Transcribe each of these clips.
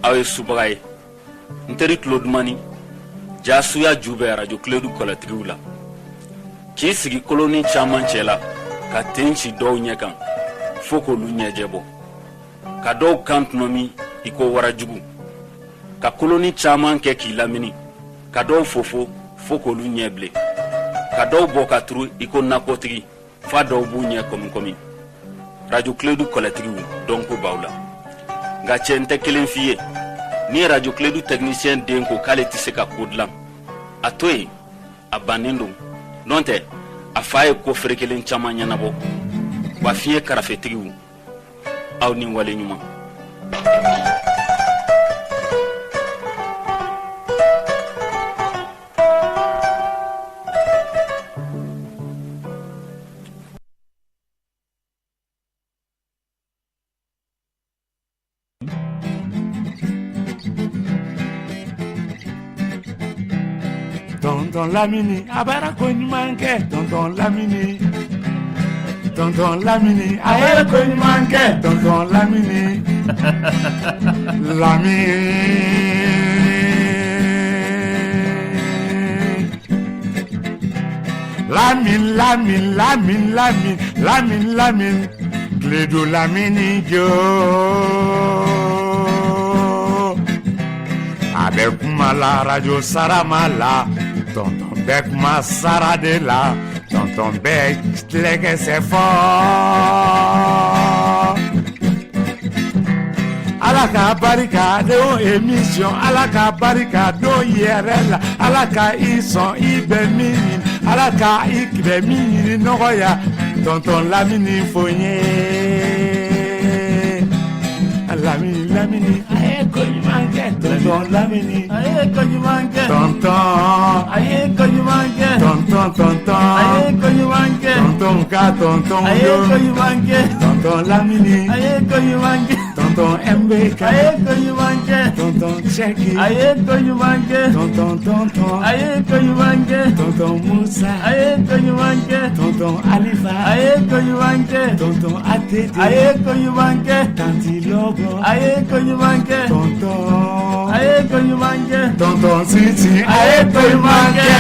awe subagai nteri Claude jasuya jube radio Claude kolatigiwla ki sigi koloni chaman chela ka tenchi dow nyekan foko lu nyejebo ka dow kantnomi iko warajugu ka koloni chaman ke ki lamini ka dow foko lu nyeble ka dow bokatru iko nakotigi fa dow bu nye komi radio Claude kolatigiwu donc bawla nga chente kelen fiye ni radio Claude technicien denko kale tise ka kodlam atoy abanendo nonte afaye ko frekelen chama nyanabo wa fiye karafetigiwu aw ni wale nyuma Tonton Lamini, abara konyimanke, tonton Lamini. Tonton Lamini, abara konyimanke, tonton Lamini. Lamin. Clédo Lamini jo. Avec la radio Saramala, tonton bec ma Saradela, tonton bec lege c'est fort. Alaka barika de émission, alaka barika do IRL, alaka ison ibe mini, alaka ikbe mini noya, tonton Lamini foye. Lamini, aye konyimanke, tonton Lamini, aye konyimanke, tonton, aye konyimanke, tonton, aye konyimanke, tonton ka tonton, aye konyimanke, tonton Lamini, aye konyimanke, tonton MBK, aye konyimanke, tonton Cheki, aye konyimanke, tonton, aye konyimanke, tonton Musa, aye konyimanke, tonton Alifa, aye konyimanke, tonton Atete, aye konyimanke, tanti Logo. Aye konyimanke, tonton. Aye konyimanke, tonton Siti. Aye konyimanke.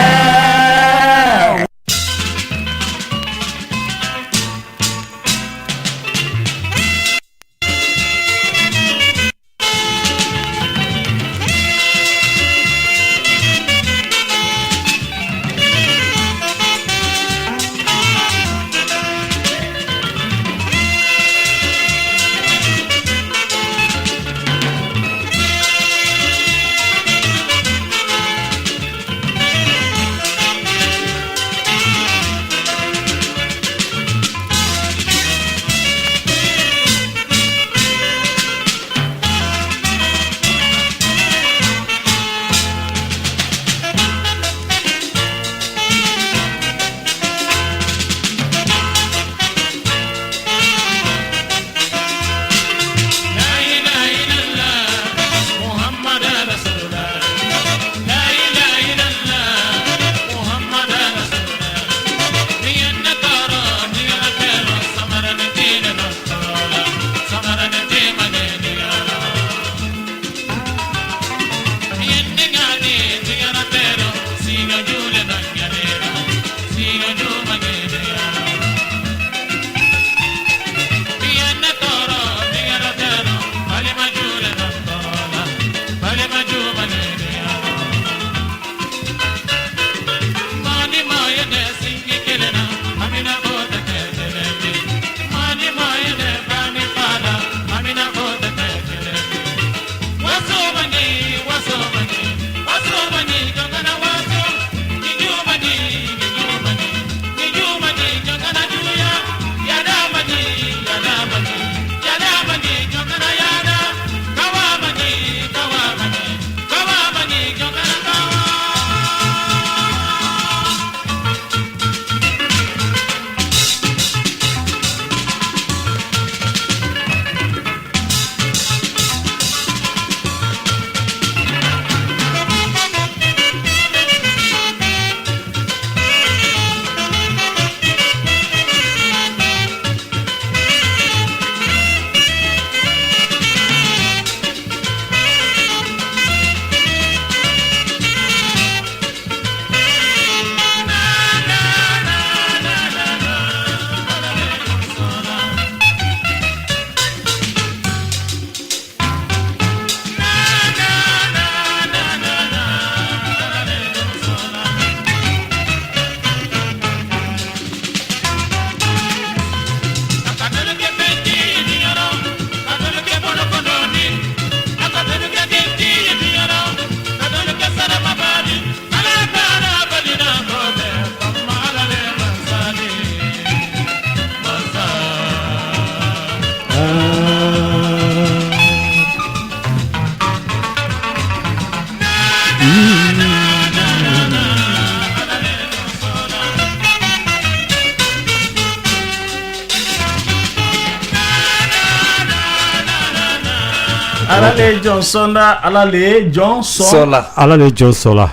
Alale Johnson da Alale Johnson Sola. Alale Johnson la.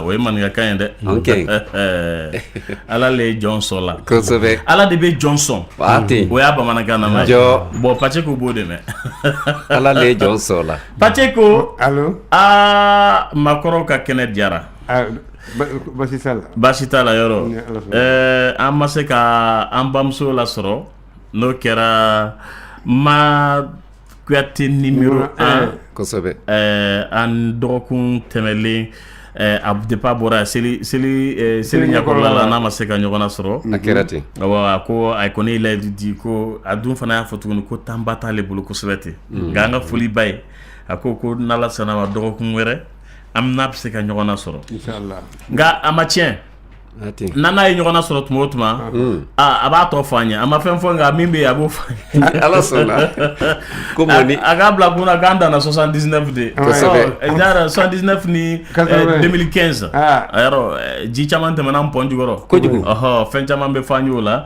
Oui man nga kan de. Okay. Alale Johnson la. Kosobe. Ala de be Johnson. Ati. O ya ba man ga na ma. Jo. Bo Pacheco bo de me. Alale Johnson la. Pacheco. Allo. Makoro ka Kenneth Diara. Basita la yoro. An ma se ka an bamso la sɔrɔ n'o kɛra ma Kuyate numéro 1 Kosobe. An dɔgɔkun tɛmɛlen a depa bɔra seli ɲɛkɔrɔla la n'a ma se ka ɲɔgɔn na sɔrɔ a kɛra ten a ko a ko ne layidu di ko a dun fana y'a fɔ tuguni ko tanba t'ale bolo kosɛbɛ ten nka an ka foli ba ye a ko n'ala sɔnna ma dɔgɔkun wɛrɛ an n'a bɛ se ka ɲɔgɔn na sɔrɔ nka a ma tiɲɛ n'a ye ɲɔgɔn na sɔrɔ tuma o tuma a b'a tɔ fɔ an ɲɛ a ma fɛn fɔ nka min bɛ yen a b'o fɔ an ɲɛ ala sɔnna ko mɔni a k'a bila kunna k'an danna 79 de kosɛbɛ 79 ni 2015 a yɔrɔ ji caman tɛmɛna an pɔn jukɔrɔ kojugu fɛn caman bɛ fɔ an ye o la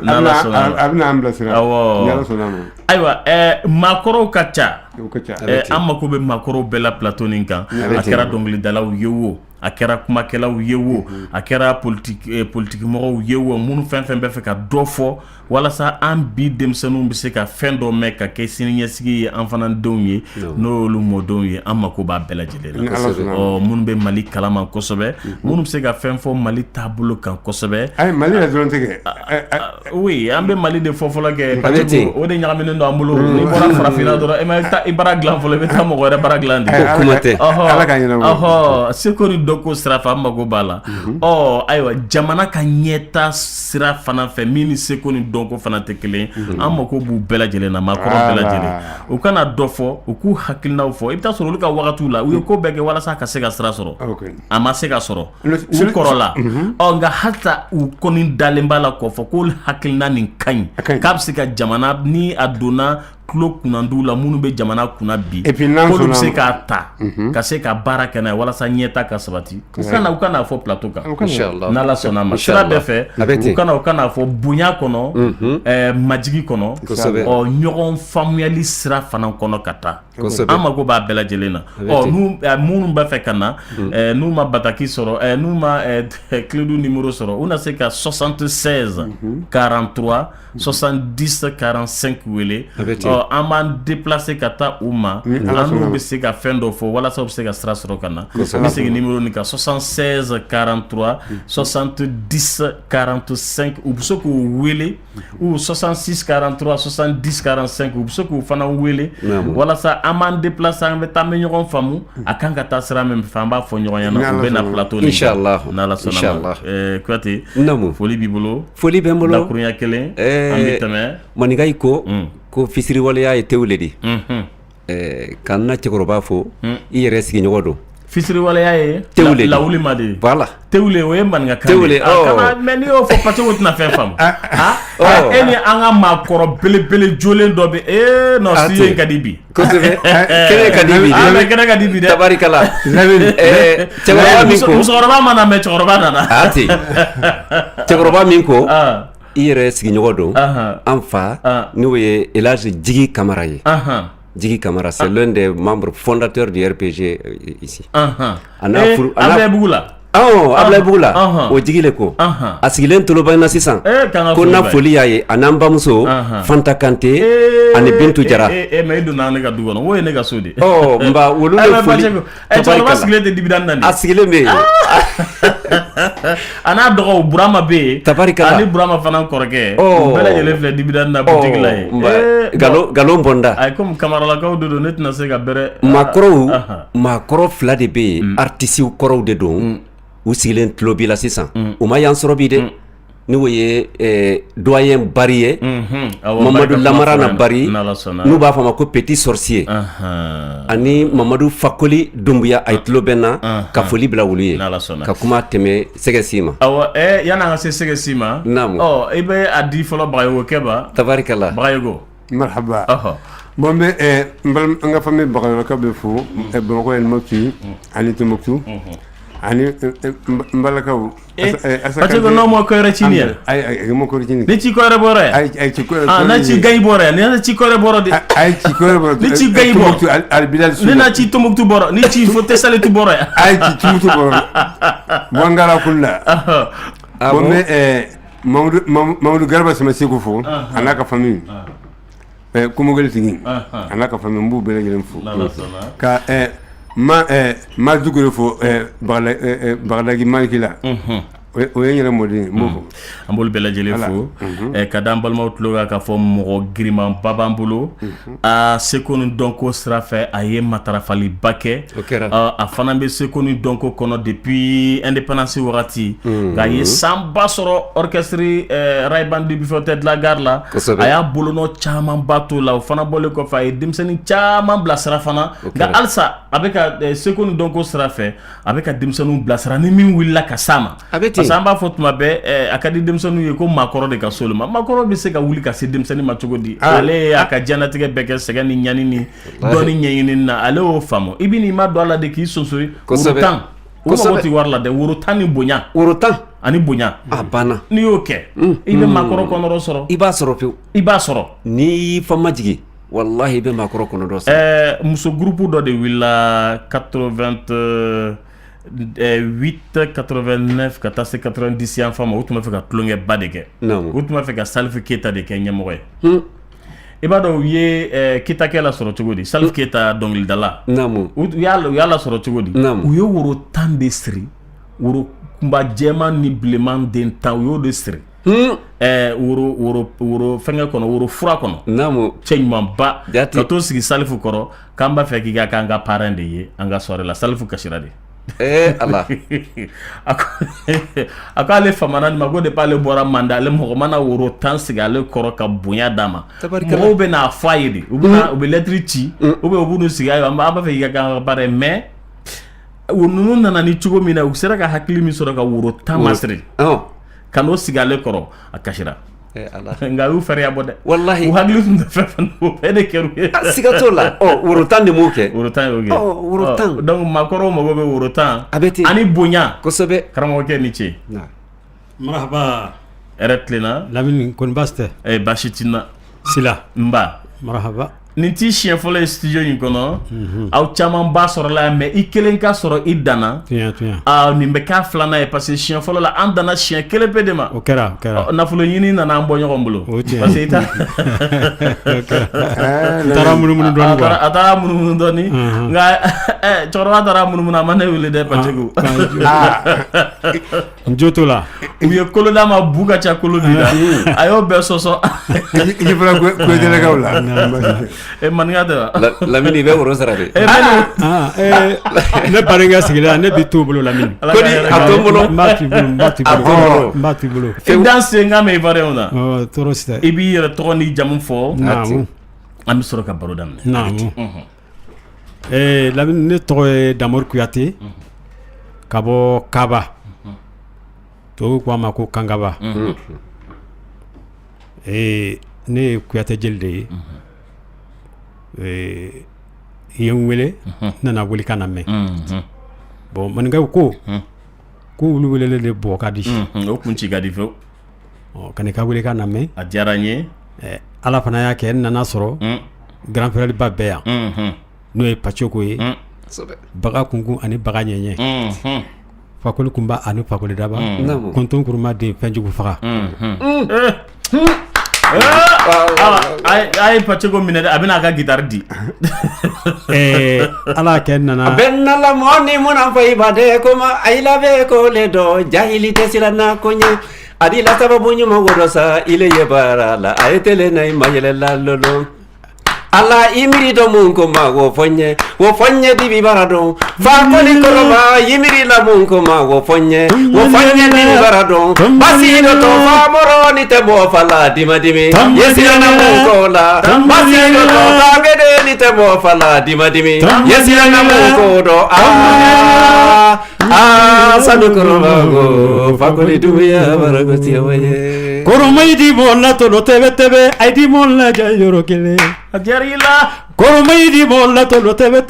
n'ala sɔnna a bɛna an bilasira n'ala sɔnna ma ayiwa maakɔrɔw ka ca an mako bɛ maakɔrɔw bɛɛ la plateau nin kan a kɛra dɔnkilidalaw ye o a kɛra kumakɛlaw ye o a kɛra politikimɔgɔw ye o minnu fɛn fɛn bɛ fɛ ka dɔ fɔ walasa an bi denmisɛnninw bɛ se ka fɛn dɔ mɛn ka kɛ siniɲɛsigi ye an fana denw ye n'olu mɔdenw ye an mako b'a bɛɛ lajɛlen na minnu bɛ Mali kalama kosɛbɛ minnu bɛ se ka fɛn fɔ Mali taabolo kan kosɛbɛ Mali yɛrɛ dɔrɔn tɛ kɛ oui an bɛ Mali de fɔ fɔlɔ kɛ o de ɲagaminen don an bolo n'i bɔra farafinna dɔrɔn i bara dilan fɔlɔ i bɛ taa mɔgɔ wɛrɛ bara dilan de kuma tɛ ala ka ɲɛnabɔ seko ni dɔ ko sira fɛ an mako b'a la ayiwa jamana ka ɲɛta sira fana fɛ min ni seko ni dɔnko fana tɛ kelen an mako b'u bɛɛ lajɛlen na maakɔrɔw bɛɛ lajɛlen u kana dɔ fɔ u k'u hakilinaw fɔ i bɛ taa sɔrɔ olu ka wagatiw la u ye ko bɛɛ kɛ walasa ka se ka sira sɔrɔ a ma se ka sɔrɔ u kɔrɔla nka hata u kɔni dalen b'a la k'o fɔ k'olu hakilina nin ka ɲi k'a bɛ se ka jamana ni a donna tulo kunnandiw la minnu bɛ jamana kunna bi k'olu bɛ se k'a ta ka se ka baara kɛ n'a ye walasa ɲɛta ka sabati u kana fɔ plateau kan n'ala sɔnna ma sira bɛɛ fɛ u kana fɔ bonya kɔnɔ majigi kɔnɔ ɲɔgɔn faamuyali sira fana kɔnɔ ka taa an mako b'a bɛɛ lajɛlen na minnu bɛ fɛ ka na n'u ma bataki sɔrɔ n'u ma clé numéro sɔrɔ u na se ka 76 43 70 45 wele an b'an déplacer ka taa u ma an n'u bɛ se ka fɛn dɔ fɔ walasa u bɛ se ka sira sɔrɔ ka na n bɛ segin numéro nin kan 76 43 70 45 u bɛ se k'u wele ou 66 43 70 45 u bɛ se k'u fana wele walasa an b'an déplacer an bɛ taa an bɛ ɲɔgɔn faamu a kan ka taa sira min fɛ an b'a fɔ ɲɔgɔn ɲɛna u bɛ na plateau nin kan n'ala sɔnna ma Kuyate foli b'i bolo foli bɛ n bolo dakurunya kelen an bɛ tɛmɛ maninka ko fisiriwaleya ye tew le de k'an na cɛkɔrɔba fo i yɛrɛ sigiɲɔgɔn don fisiriwaleya ye lawuli ma de voilà tewule o ye maninka kan tewule mais n'i y'o fɔ Pacheco tɛna fɛn faamu e ni an ka maakɔrɔ belebele jolen dɔ bɛ non si ye ka di bi kosɛbɛ kɛnɛ ka di bi dɛ kɛnɛ ka di bi dɛ tabarikala cɛkɔrɔba min ko musokɔrɔba ma na mɛ cɛkɔrɔba nana ten cɛkɔrɔba min ko i yɛrɛ sigiɲɔgɔn don an fa n'o ye Elhaji Djigi Camara ye Djigi Camara c'est l'un des membres fondateurs du RPG ici Ablaye Bugu la Ablaye Bugu la o Djigi le ko a sigilen toloba na sisan ko na foli y'a ye a n'an bamuso Fanta Kante ani Bintu Jara mais i donna ne ka du kɔnɔ o ye ne ka so de nba olu de foli cɛkɔrɔba sigilen tɛ dividende na de a sigilen bɛ yen a n'a dɔgɔw Burama bɛ yen tabarikala ani Burama fana kɔrɔkɛ bɛɛ lajɛlen filɛ dividende na boutique la ye galon bɔnda ayi comme kamaralakaw de don ne tɛna se ka bɛrɛ maakɔrɔ fila de bɛ yen artisiw kɔrɔw de don u sigilen tulo b'i la sisan u ma yan sɔrɔ bi dɛ n'o ye doyen Bari ye Mamadu Lamarana Bari n'u b'a fɔ a ma ko Petit Sorcier ani Mamadu Fakoli Dumbuya a ye tulo bɛ n na ka foli bila olu ye ka kuma tɛmɛ Sɛgɛsi ma awɔ yan'an ka se Sɛgɛsi ma i bɛ a di fɔlɔ Bagayogo Kɛba tabarikala Bagayogo marhaba bon mais an ka famille bakana ka be fo Bamakɔ yan Mopti ani Tombouctou ani mbalakaw parce que no mo ko rechini ay mo ko rechini ni ci ko re bore ay ci ko na ci gay bore ni ci ko re boro de ay ci ko re boro ni ci gay boro al bilal ni na ci Tombouctou boro ni ci fo tesale tu boro ay ci Tombouctou boro mo ngara kulla bon mais Mamadou Garba sama seko fo anaka famille kumu gel tigi anaka famille mbu bele gelen fo ka ma dugure fo bagdagi mankila o yenyere modi mbofo ambol bela jele fo ka dambal mawtloga ka fo mo griman babambulo a sekonu donko strafe aye matarafali bake a fana be sekonu donko kono depuis indépendance warati ga ye samba soro orchestre raybandi bi fotet la garla aya bolono chama bato la fana bole ko fa dimseni chama blasra fana ga alsa abeka sekonu donko strafe abeka dimsenu blasra ni min willa ka sama samba fotuma be akadi demsanu ye ko makoro de ka solma makoro be se ka wuli ka se demsani ma cogodi ale aka janatige beke sega ni nyani ni doni nyini na ale o famo ibini ma do ala de ki sonsori urutan o moti warla de urutan ni bonya urutan ani bonya bana ni yoke ibe makoro kono soro iba soro piu iba soro ni fama jigi wallahi be makoro kono do muso groupe do de willa 88 89 ka tasse 90 yan fama utuma fe ka tlonge badeke utuma fe ka Salif Keita de kenya moye iba do ye kita kala soro tugodi Salif Keita dongil dala namu yalla soro tugodi u yo woro tan de sri woro kumba jema ni bleman den taw yo de sri woro fenga kono woro fura kono namu chenyman ba ka to sigi Salifu koro kamba fe ki ga kanga parent de ye anga sore la Salifu kashira de Allah akale famana ni magode pale bora mandale mo mana woro tan sigale koro ka bunya dama mo be na fayidi ubuna ube letri ti ube obunu sigayo amba fe ga bare mais wonu nana ni chugo mina usera ka hakili mi soro ka woro tan masri kano sigale koro akashira Allah nga u fere abode wallahi u haglu dum fefan u pede keru sigatola urutan de muke urutan oge urutan donc makoro mo gobe urutan abeti ani bonya ko sobe karamo ke ni ci marhaba eretlina lamin kon baste bashitina sila mba marhaba ninti chien fole studio ni kono aw chaman ba soro la mais ikelen ka soro idana tiens ni mbeka flana e parce que chien folo la andana chien kele pedema o kera na folo yini na na mbonyo kombulo parce que ita tara mun doni quoi atara mun doni nga choro atara mun amane wile de pachego njotola uye kolo da ma buga cha kolo dida ayo be soso il faut ko de la gawla man ngada lamini be woro sarade ne parenga sigila ne bitu bolo lamini kodi atombolo mbati bolo danse ngame vareona toro sita ibi yere toni jamu fo am soro ka baro dam namu lamini ne to Damor Kuyate kabo Kaba to ko ma ko Kangaba ne Kuyate jelde yen wele nana wuli kana me bon man nga ko wulu wele le bo kadi o kunci gadi fo kan ka wuli kana me a jaranye ala fana ya ke nana soro grand frère ba be ya no e pachoko ye baga kungu ani baga nyenye fakol kumba ani fakol daba konton kuruma de fenjugu faga ay pachego minede abina ka guitar di ala ken nana benna la moni mona fay bade koma ay labe ko le do jahili tesilana konya adi la sababu nyuma wodosa ile yebara la ay tele nay mayele la lolo ala imiri do munko ma wo fonye dibi barado fa ko ni koroba imiri la munko ma wo fonye dibi barado basi do to fa moro ni te mo fala dimi yesina munko la basi do to fa gede ni te mo fala dimi yesina munko do sanu koromago fakoli duya baragoti waye koromai di molla to no tebe ai di molla jayoro kele Diarila koromai di molla to no tebe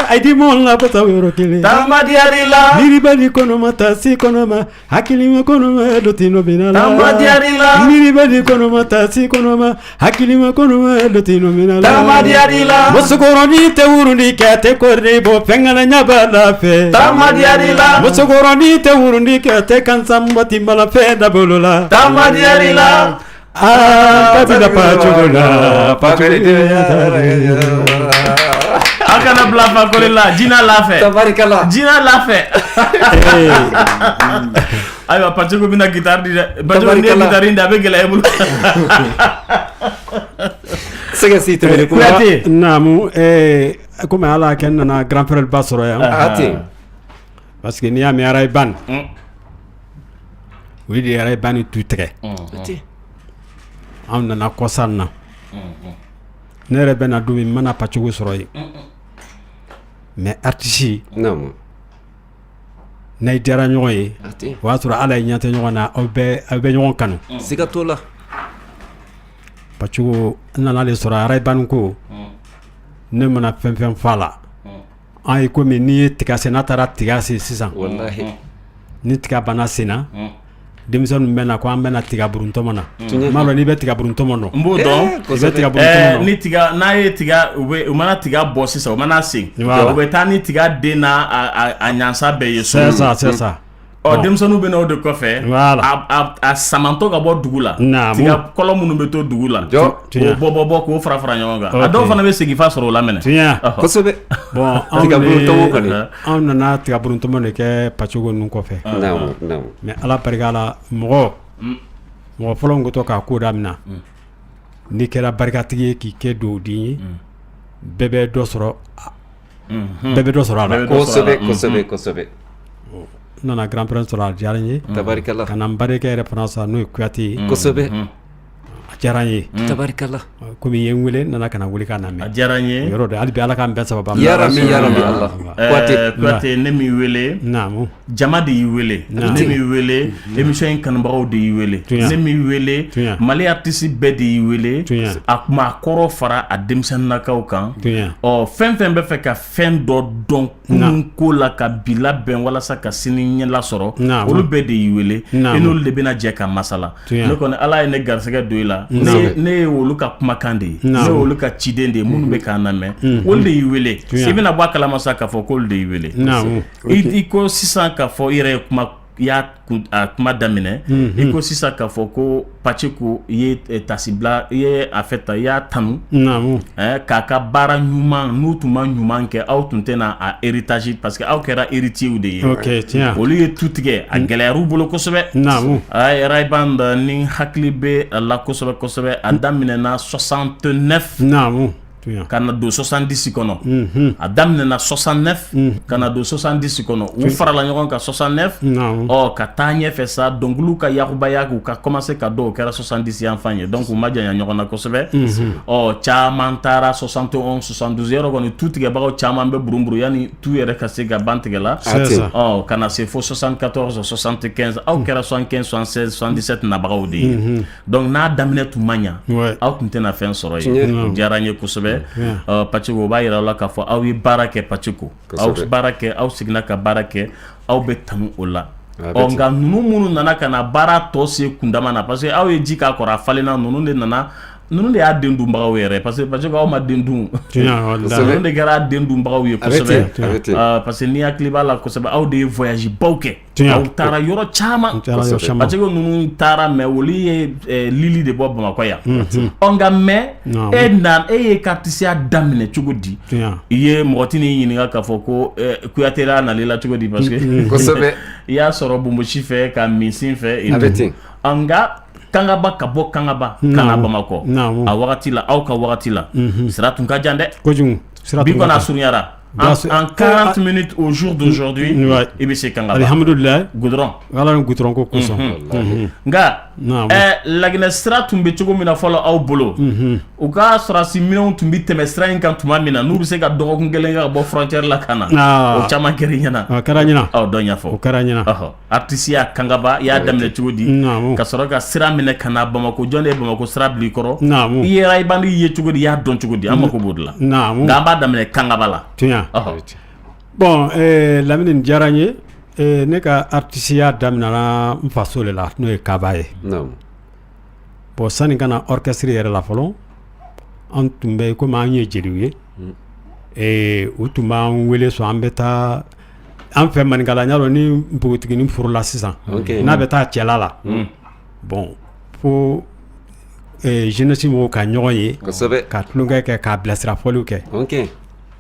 ai di molla pata yoro kele Tama diarila niri bali kono mata si kono ma hakili ma kono ma dotino binala Tama diarila niri bali kono mata si kono ma hakili ma kono ma dotino binala Tama diarila Musukoroni te urundi kate korni bo pengana nyabala fe Tama diarila Musukoroni te urundi kate kansamba timbala fe da bolola Tama diarila kabila pachola akana blafa kolila jina lafe tabarikala jina lafe ayo pachugo bina guitar di bajo ne guitar inda be gela ebul sega si te ko namu comme ala ken na grand frère basoro ya ati parce que ni am yaray ban wi di yaray ban tu tege ati am na kosanna nere bena dumi mana pachugo soroy mais artiste non nay dara ñoy ati wa sura ala ñante ñona awbe ñon kanu siga tola pachugo nana le sura ray ban ko ne mana fem fala ay ko mi ni tika senatara tika sisan wallahi ni tika bana sena demison mena ko ambena tiga burunto mana malo ni be tiga burunto mono mbo don ko be tiga burunto mono ni tiga na ye tiga we mana tiga boss sa o mana sing o be tani tiga de na anyansa be yeso c'est ça o demsonu be no de ko fe a samanto ga bo dugula tiga kolomu no be to dugula bo ko frafra nyonga ado fana be sigi fa soro la mene ko sobe bon tiga burunto mo ko ni on na tiga burunto mo ne ke pachugo nun ko fe non mais ala parigala mo folo ngoto ka ko damna ni kera barkatigi ki ke do di bebe do soro ala ko sobe nana grand prince la jarani tabarikalla kana bareke référence no kuyati ko sobe jarani tabarikalla ko mi yengule nana kana wuli kana mi jarani yoro de albi ala kam be sababa ya rabbi allah kwate ne mi wele namu jama de wele ne mi wele émission kan bawo de wele ne mi wele mali artiste be de wele akuma koro fara a demsan nakaw kan o fen be fe ka fen do don ko la ka bila ben wala sa ka sini nyela soro olu be de wele enol de bena je ka masala ne ko ala ne garsega do ila ne wolu ka kuma kande ne wolu ka chidende munu be ka name wol de wele sibina bwa kala masaka fo kol de wele iko 600 ka fo ire kuma ya kuma damine iko 600 ka fo ko pacheco ye tasibla ye afeta ya tanu kaka bara nyuma nutuma nyuma ke aw tuntena a héritage parce que aw kera héritier ou de OK tiens au lieu tout tige a galeru bolo ko sobe ay rayband ni hakli be la ko sobe a damine na 69 kana do 70 kono adam na 69 kana do 70 kono u fara la ñogon ka 69 o ka tanye fe sa donc lu ka yakuba yaku ka commencer ka do kera 70 en fanye donc u maja ñogon na ko sebe o chaman tara 71 72 euro kono tout ga bago chaman be burumburu yani tout yere ka se ga bantige la o kana se fo 74 75 au kera 75 76 77 na bago de donc na damine tu manya au tintena fen soro jaranye ko sebe pachugo ba yira la ka fo awi barake pachugo aw barake aw signa ka barake aw betanu ola o nga nunu munu nana kana bara to se kundama na parce que aw ye jika kora falena nunu de nana nunu de a dendu mbaga yere parce que pachugo aw ma dendu nunu de gara dendu mbaga ye ko sebe parce que ni akliba la ko sebe aw de voyage bauke aw tara yoro chama pachugo nunu tara me woli ye lili de bob ma ko ya onga me e kartisia damine chugodi ye motini yininga ka foko kuyatera na lela chugodi parce que ko sebe ya soro bumbo chife ka misin fe onga kangaba kabo kangaba kanaba mako a wakati la au ka wakati la siratun ka jande ko jung bi ko na sunyara En 40 minutes au jour d'aujourd'hui, il be se kangaba. Alhamdulillah. Goudron. Voilà un goudron ko kuson. Nga lagina sira tumbe cogo mina folo aw bolo. U ka sɔrɔ si minɛnw tun bi tɛmɛ sira in kan tuma min na n'u bɛ se ka dɔgɔkun kelen kɛ ka bɔ frontière la ka na. O caman kɛra ɲɛna. O kɛra ɲɛna. Dɔ n y'a fɔ. O kɛra ɲɛna. Artiste y'a kangaba i y'a daminɛ cogo di. Ka sɔrɔ ka sira minɛ ka na Bamako jɔn de ye Bamako sira bila i kɔrɔ. I yɛrɛ i bandi ye cogo di i y'a dɔn cogo di an mako b'o de la. Nka an b'a daminɛ kangaba la. Tiɲɛ. Bon Lamini diyara n ye. Ne ka artisiya daminɛna n faso de la n'o ye Kaba ye. Bon sani ka na orchestre yɛrɛ la fɔlɔ an tun bɛ komi an ye jeliw ye u tun b'an wele sɔn an bɛ taa an fɛ maninkala n y'a dɔn ni npogotiginin furula sisan n'a bɛ taa cɛla la bon fo jeunesse mɔgɔw ka ɲɔgɔn ye ka tulonkɛ kɛ k'a bilasira fɔliw kɛ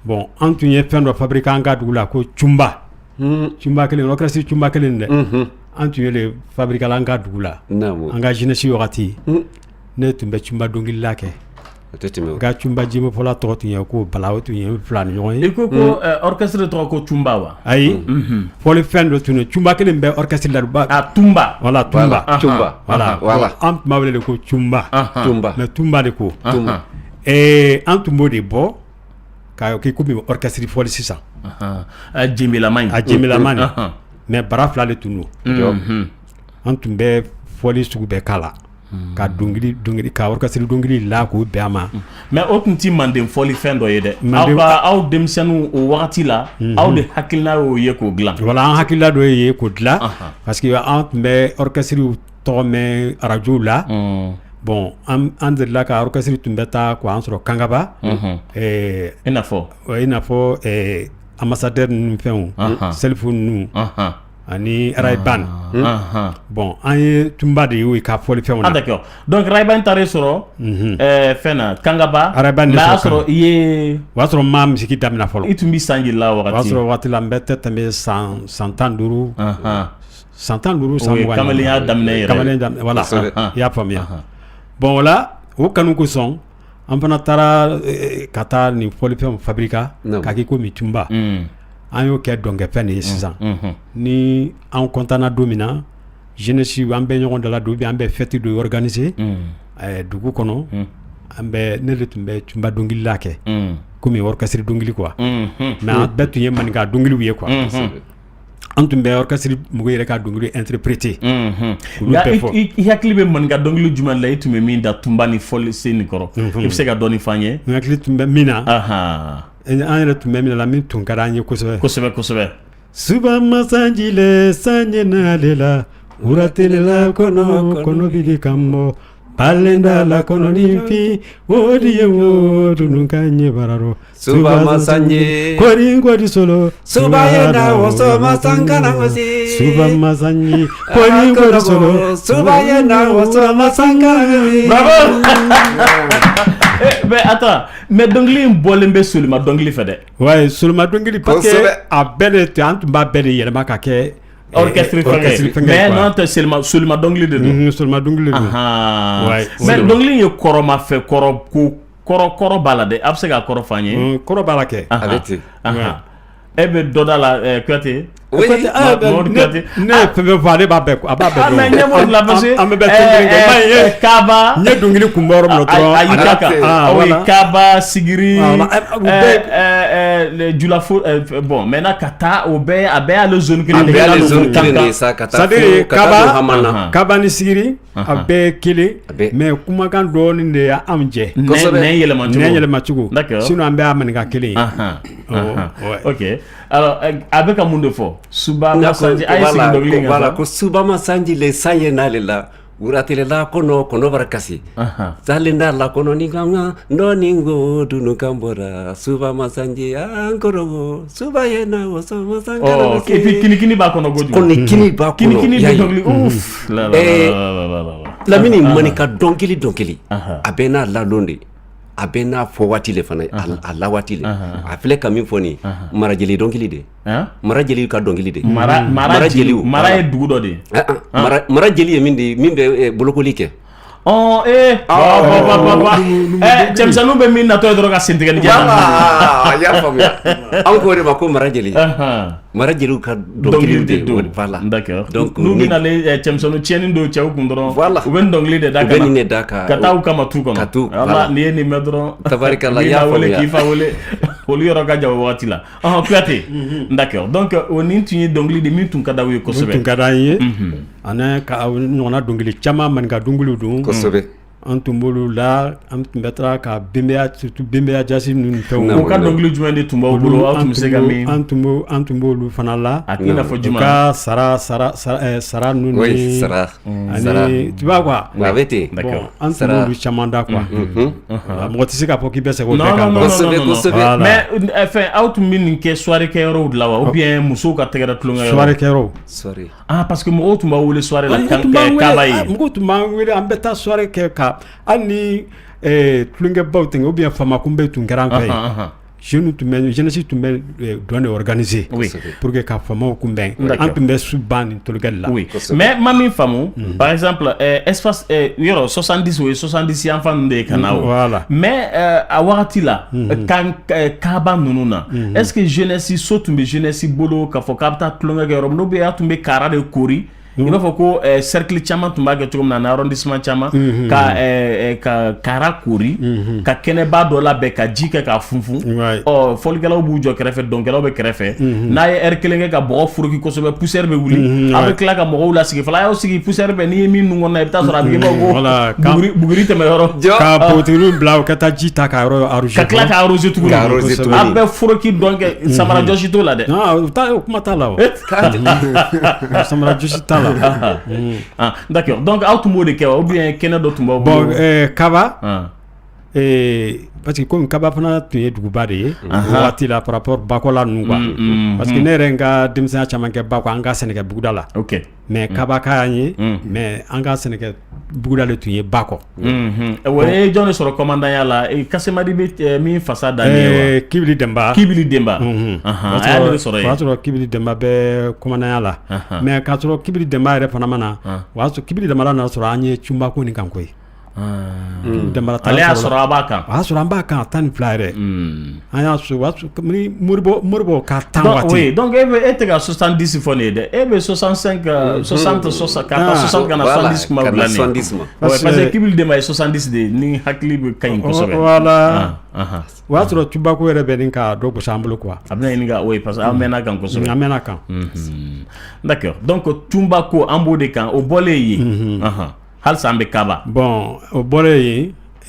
bon an tun ye fɛn dɔ fabriquer an ka dugu la ko cumba kelen orchestre cumba kelen dɛ an tun ye le fabriquer an ka dugu la an ka jeunesse wagati ne tun bɛ cumba dɔnkilila kɛ ka cumba jimo fɔla tɔgɔ tun ye ko Bala o tun ye fila ni ɲɔgɔn ye. I ko orchestre tɔgɔ ko cumba wa. Ayi fɔli fɛn dɔ tun ye cumba kelen bɛ orchestre la tumba. Voilà tumba. Voilà an tun b'a wele de ko cumba. Mais tumba de ko. An tun b'o de bɔ ka k'i komi orchestre fɔli sisan. A jemilama ni mais bara fila de tun don. An tun bɛ fɔli sugu bɛɛ k'a la. Ka dongili ka orchestre dongili la k'o bɛn a ma. Mais o tun ti manden fɔli fɛn dɔ ye dɛ. Aw denmisɛnninw o wagati la aw de hakilina y'o ye k'o dilan. Voilà an hakilina dɔ ye k'o dilan parce que an tun bɛ orchestre tɔgɔ mɛn radio la. Bon an delila ka orchestre tun bɛ taa k'an sɔrɔ Kangaba. I n'a fɔ ambassadeur ninnu fɛnw Selifu ninnu. Ani Rayban. Bon an ye tumba de y'o ka fɔli fɛnw na. D'accord. Donc Rayban taar'e sɔrɔ fɛn na Kangaba. Rayban de sɔrɔ. O y'a sɔrɔ ma misiki daminɛ fɔlɔ. I tun b'i san joli la wagati? O y'a sɔrɔ wagati la n bɛ tɛ tɛmɛ san 15. San 15 san 20. Kamalenya daminɛ yɛrɛ. Kamalenya daminɛ voilà. I y'a faamuya. Bon o la o kanu kosɔn an fana taara ka taa nin fɔli fɛnw fabriquer k'a kɛ komi tumba. An y'o kɛ dɔnkɛfɛn de ye sisan ni an kɔntanna don min na jeunesse an bɛ ɲɔgɔn dala don ou bien an bɛ fête dɔ organiser dugu kɔnɔ ne de tun bɛ cumba dɔnkilila kɛ komi orchestre dɔnkili quoi mais an bɛɛ tun ye maninka dɔnkiliw ye quoi an tun bɛ orchestre mɔgɔw yɛrɛ ka dɔnkili interpréter i hakili bɛ maninka dɔnkili jumɛn la i tun bɛ min da tumba ni fɔli sen nin kɔrɔ i bɛ se ka dɔɔni f'an ye n hakili tun bɛ min na an yɛrɛ tun bɛ min na min tun ka d'an ye kosɛbɛ suba masanjile sanjɛ n'ale la uratelela kɔnɔ bili kan bɔ palenda la kɔnɔni fin o de ye wo dunun ka ɲɛ bararo suba masanjɛ kɔri solo suba ye na woso masankana gosi suba masanjɛ kɔri solo suba ye na woso masankana gosi. Bravo. Mais attends, mais dongili in bɔlen bɛ Solima dongili fɛ dɛ. Ouais, Solima dongili parce que a bɛɛ de tɛ an tun b'a bɛɛ de yɛlɛma ka kɛ orchestre fɛngɛ mais non tɛ Solima dongili de don. Solima dongili de don. Mais dongili ye kɔrɔmafɛ kɔrɔ b'a la dɛ a bɛ se ka kɔrɔ f'an ye. Kɔrɔ b'a la kɛ. A bɛ ten. E bɛ dɔ da la Kuyate. Ne fɛn fɔ ale b'a bɛɛ a b'a bɛɛ dɔn. Mais ɲɛmɔgɔ la parce que an bɛ dongili kɛ. Kaba. N ye dongili kun bɔ yɔrɔ min na dɔrɔn. Ayi kaka. O ye Kaba Sigiri. Julafo bon maintenant ka taa o bɛɛ a bɛɛ y'ale zone kelen de ye. A bɛɛ y'ale zone kelen de sa ka taa fo ka taa Hamana. Kaba ni Sigiri a bɛɛ kelen mais kumakan dɔɔni de y'anw jɛ. Kosɛbɛ. Nɛn yɛlɛma cogo. D'accord. Sinon an bɛɛ y'a maninka kelen ye. Ok. Alors a bɛ ka mun de fɔ? Suba Masanji a ye segin dɔnkili kan sa. Ko Suba Masanji le san ye n'ale la uratelela kɔnɔ bara kasi zalenda la kɔnɔ ni kan nɔni ko dunu kan bɔra Suba Masanji an kɔrɔ Suba ye na woso masankana gosi. Et puis kinikini b'a kɔnɔ kojugu. Kinikini b'a kɔnɔ. Kinikini bɛ dɔnkili ouf. Lamini maninka dɔnkili a bɛ n'a ladon de. A bɛ n'a fɔ waati le fana a la waati le a filɛ ka min fɔ nin marajeli dɔnkili de marajeli ka dɔnkili de marajeli mara ye dugu dɔ de marajeli ye min bɛ bolokoli kɛ cɛmisɛnninw bɛ min natɔ ye dɔrɔn ka sentigɛli kɛ. Y'a faamuya an ko de ma ko mara jeli ka dongili de voilà d'accord donc nous bina le chemsono tieni do chaw kundoro voilà u ben dongili de daka ben ne daka kataw kama tu kono Allah ni ni medro tabarikalla ya wole kifa wole wole yoro ga jaw wati la kuate d'accord donc onin tuni dongili de min tun kada wi ko sobe tun kada yi ana ka nona dongili chama man ga dongili dun ko sobe an tumbolu la an tumbetra ka bembea surtout bembea jasi nun o ka dongili jumande tumba bolo au tumsega mi an tumbolu fana la akina fo juma ka sara nun oui sara tu vois quoi avete d'accord an tumbolu chamanda quoi mo tisi ka poki bese ko ka non mais enfin out min ke soirée ke ro la wa ou bien muso ka tegera tulunga soirée ke ro soirée parce que mo tumba wole soirée la kan ka bayi mo tumba wele an beta soirée ke ka ani tulunge bauting ou bien fama kumbe tungaran kay jeunesse tumbe doit organiser pour que ka fama kumbe an tumbe suban tolgalla oui mais mami famu par exemple espace yoro 70 ou 70 enfants de kanao voilà mais a wakati la kan kaba nununa est-ce que jeunesse so tumbe jeunesse bolo ka fo kapta tulunge yoro no be atumbe kara de kori il va faut que cercle chama tumba ke tugum na arrondissement chama ka kara kuri ka keneba do la be ka jike ka funfun folgalaw bu jo krefe donc galaw be krefe na ye kelenge ka bo furuki ko sobe poussière be wuli avec la ka mo la sigi fala yo sigi poussière be ni mi nu ngona ta sora be go buguri te me yoro ka potiru blaw ka ta jita ka ro aruje ka kla ka aruje tugu abe furuki donc samara joshi to la de non ta kuma ta la samara joshi ta d'accord donc automobile de ou bien kena do tumba bon kaba parce que comme kaba fana tun ye duguba de ye waati la par rapport bakola nu quoi parce que ne yɛrɛ n ka denmisɛnya caman kɛ bako an ka sɛnɛkɛ buguda la mais kaba ka ye mais an ka sɛnɛkɛ buguda le tun ye bakɔ wele jɔn de sɔrɔ commandant la Kasemadi bɛ min fasa da ye Kibili Demba a y'a de sɔrɔ ye o y'a sɔrɔ Kibili Demba bɛ commandant la mais k'a sɔrɔ Kibili Demba yɛrɛ fana ma na o y'a sɔrɔ Kibili Demba nana sɔrɔ an ye Cunbako nin kan koyi ale y'a sɔrɔ a b'a kan o y'a sɔrɔ an b'a kan 12 yɛrɛ an y'a sɔrɔ o y'a sɔrɔ Moribo ka 10 waati donc e tɛ ka 70 fɔ ne ye dɛ e bɛ 65 60 ka taa 60 ka na 70 kuma bila ne parce que Kibili Demba ye 70 de ni hakili bɛ ka ɲi kosɛbɛ voilà o y'a sɔrɔ Cunbako yɛrɛ bɛ nin ka dɔ gosi an bolo quoi a bɛna ɲini ka oui parce que an mɛnna kan kosɛbɛ an mɛnna kan d'accord donc Cunbako an b'o de kan o bɔlen ye halisa an bɛ kaba bon o bɔlen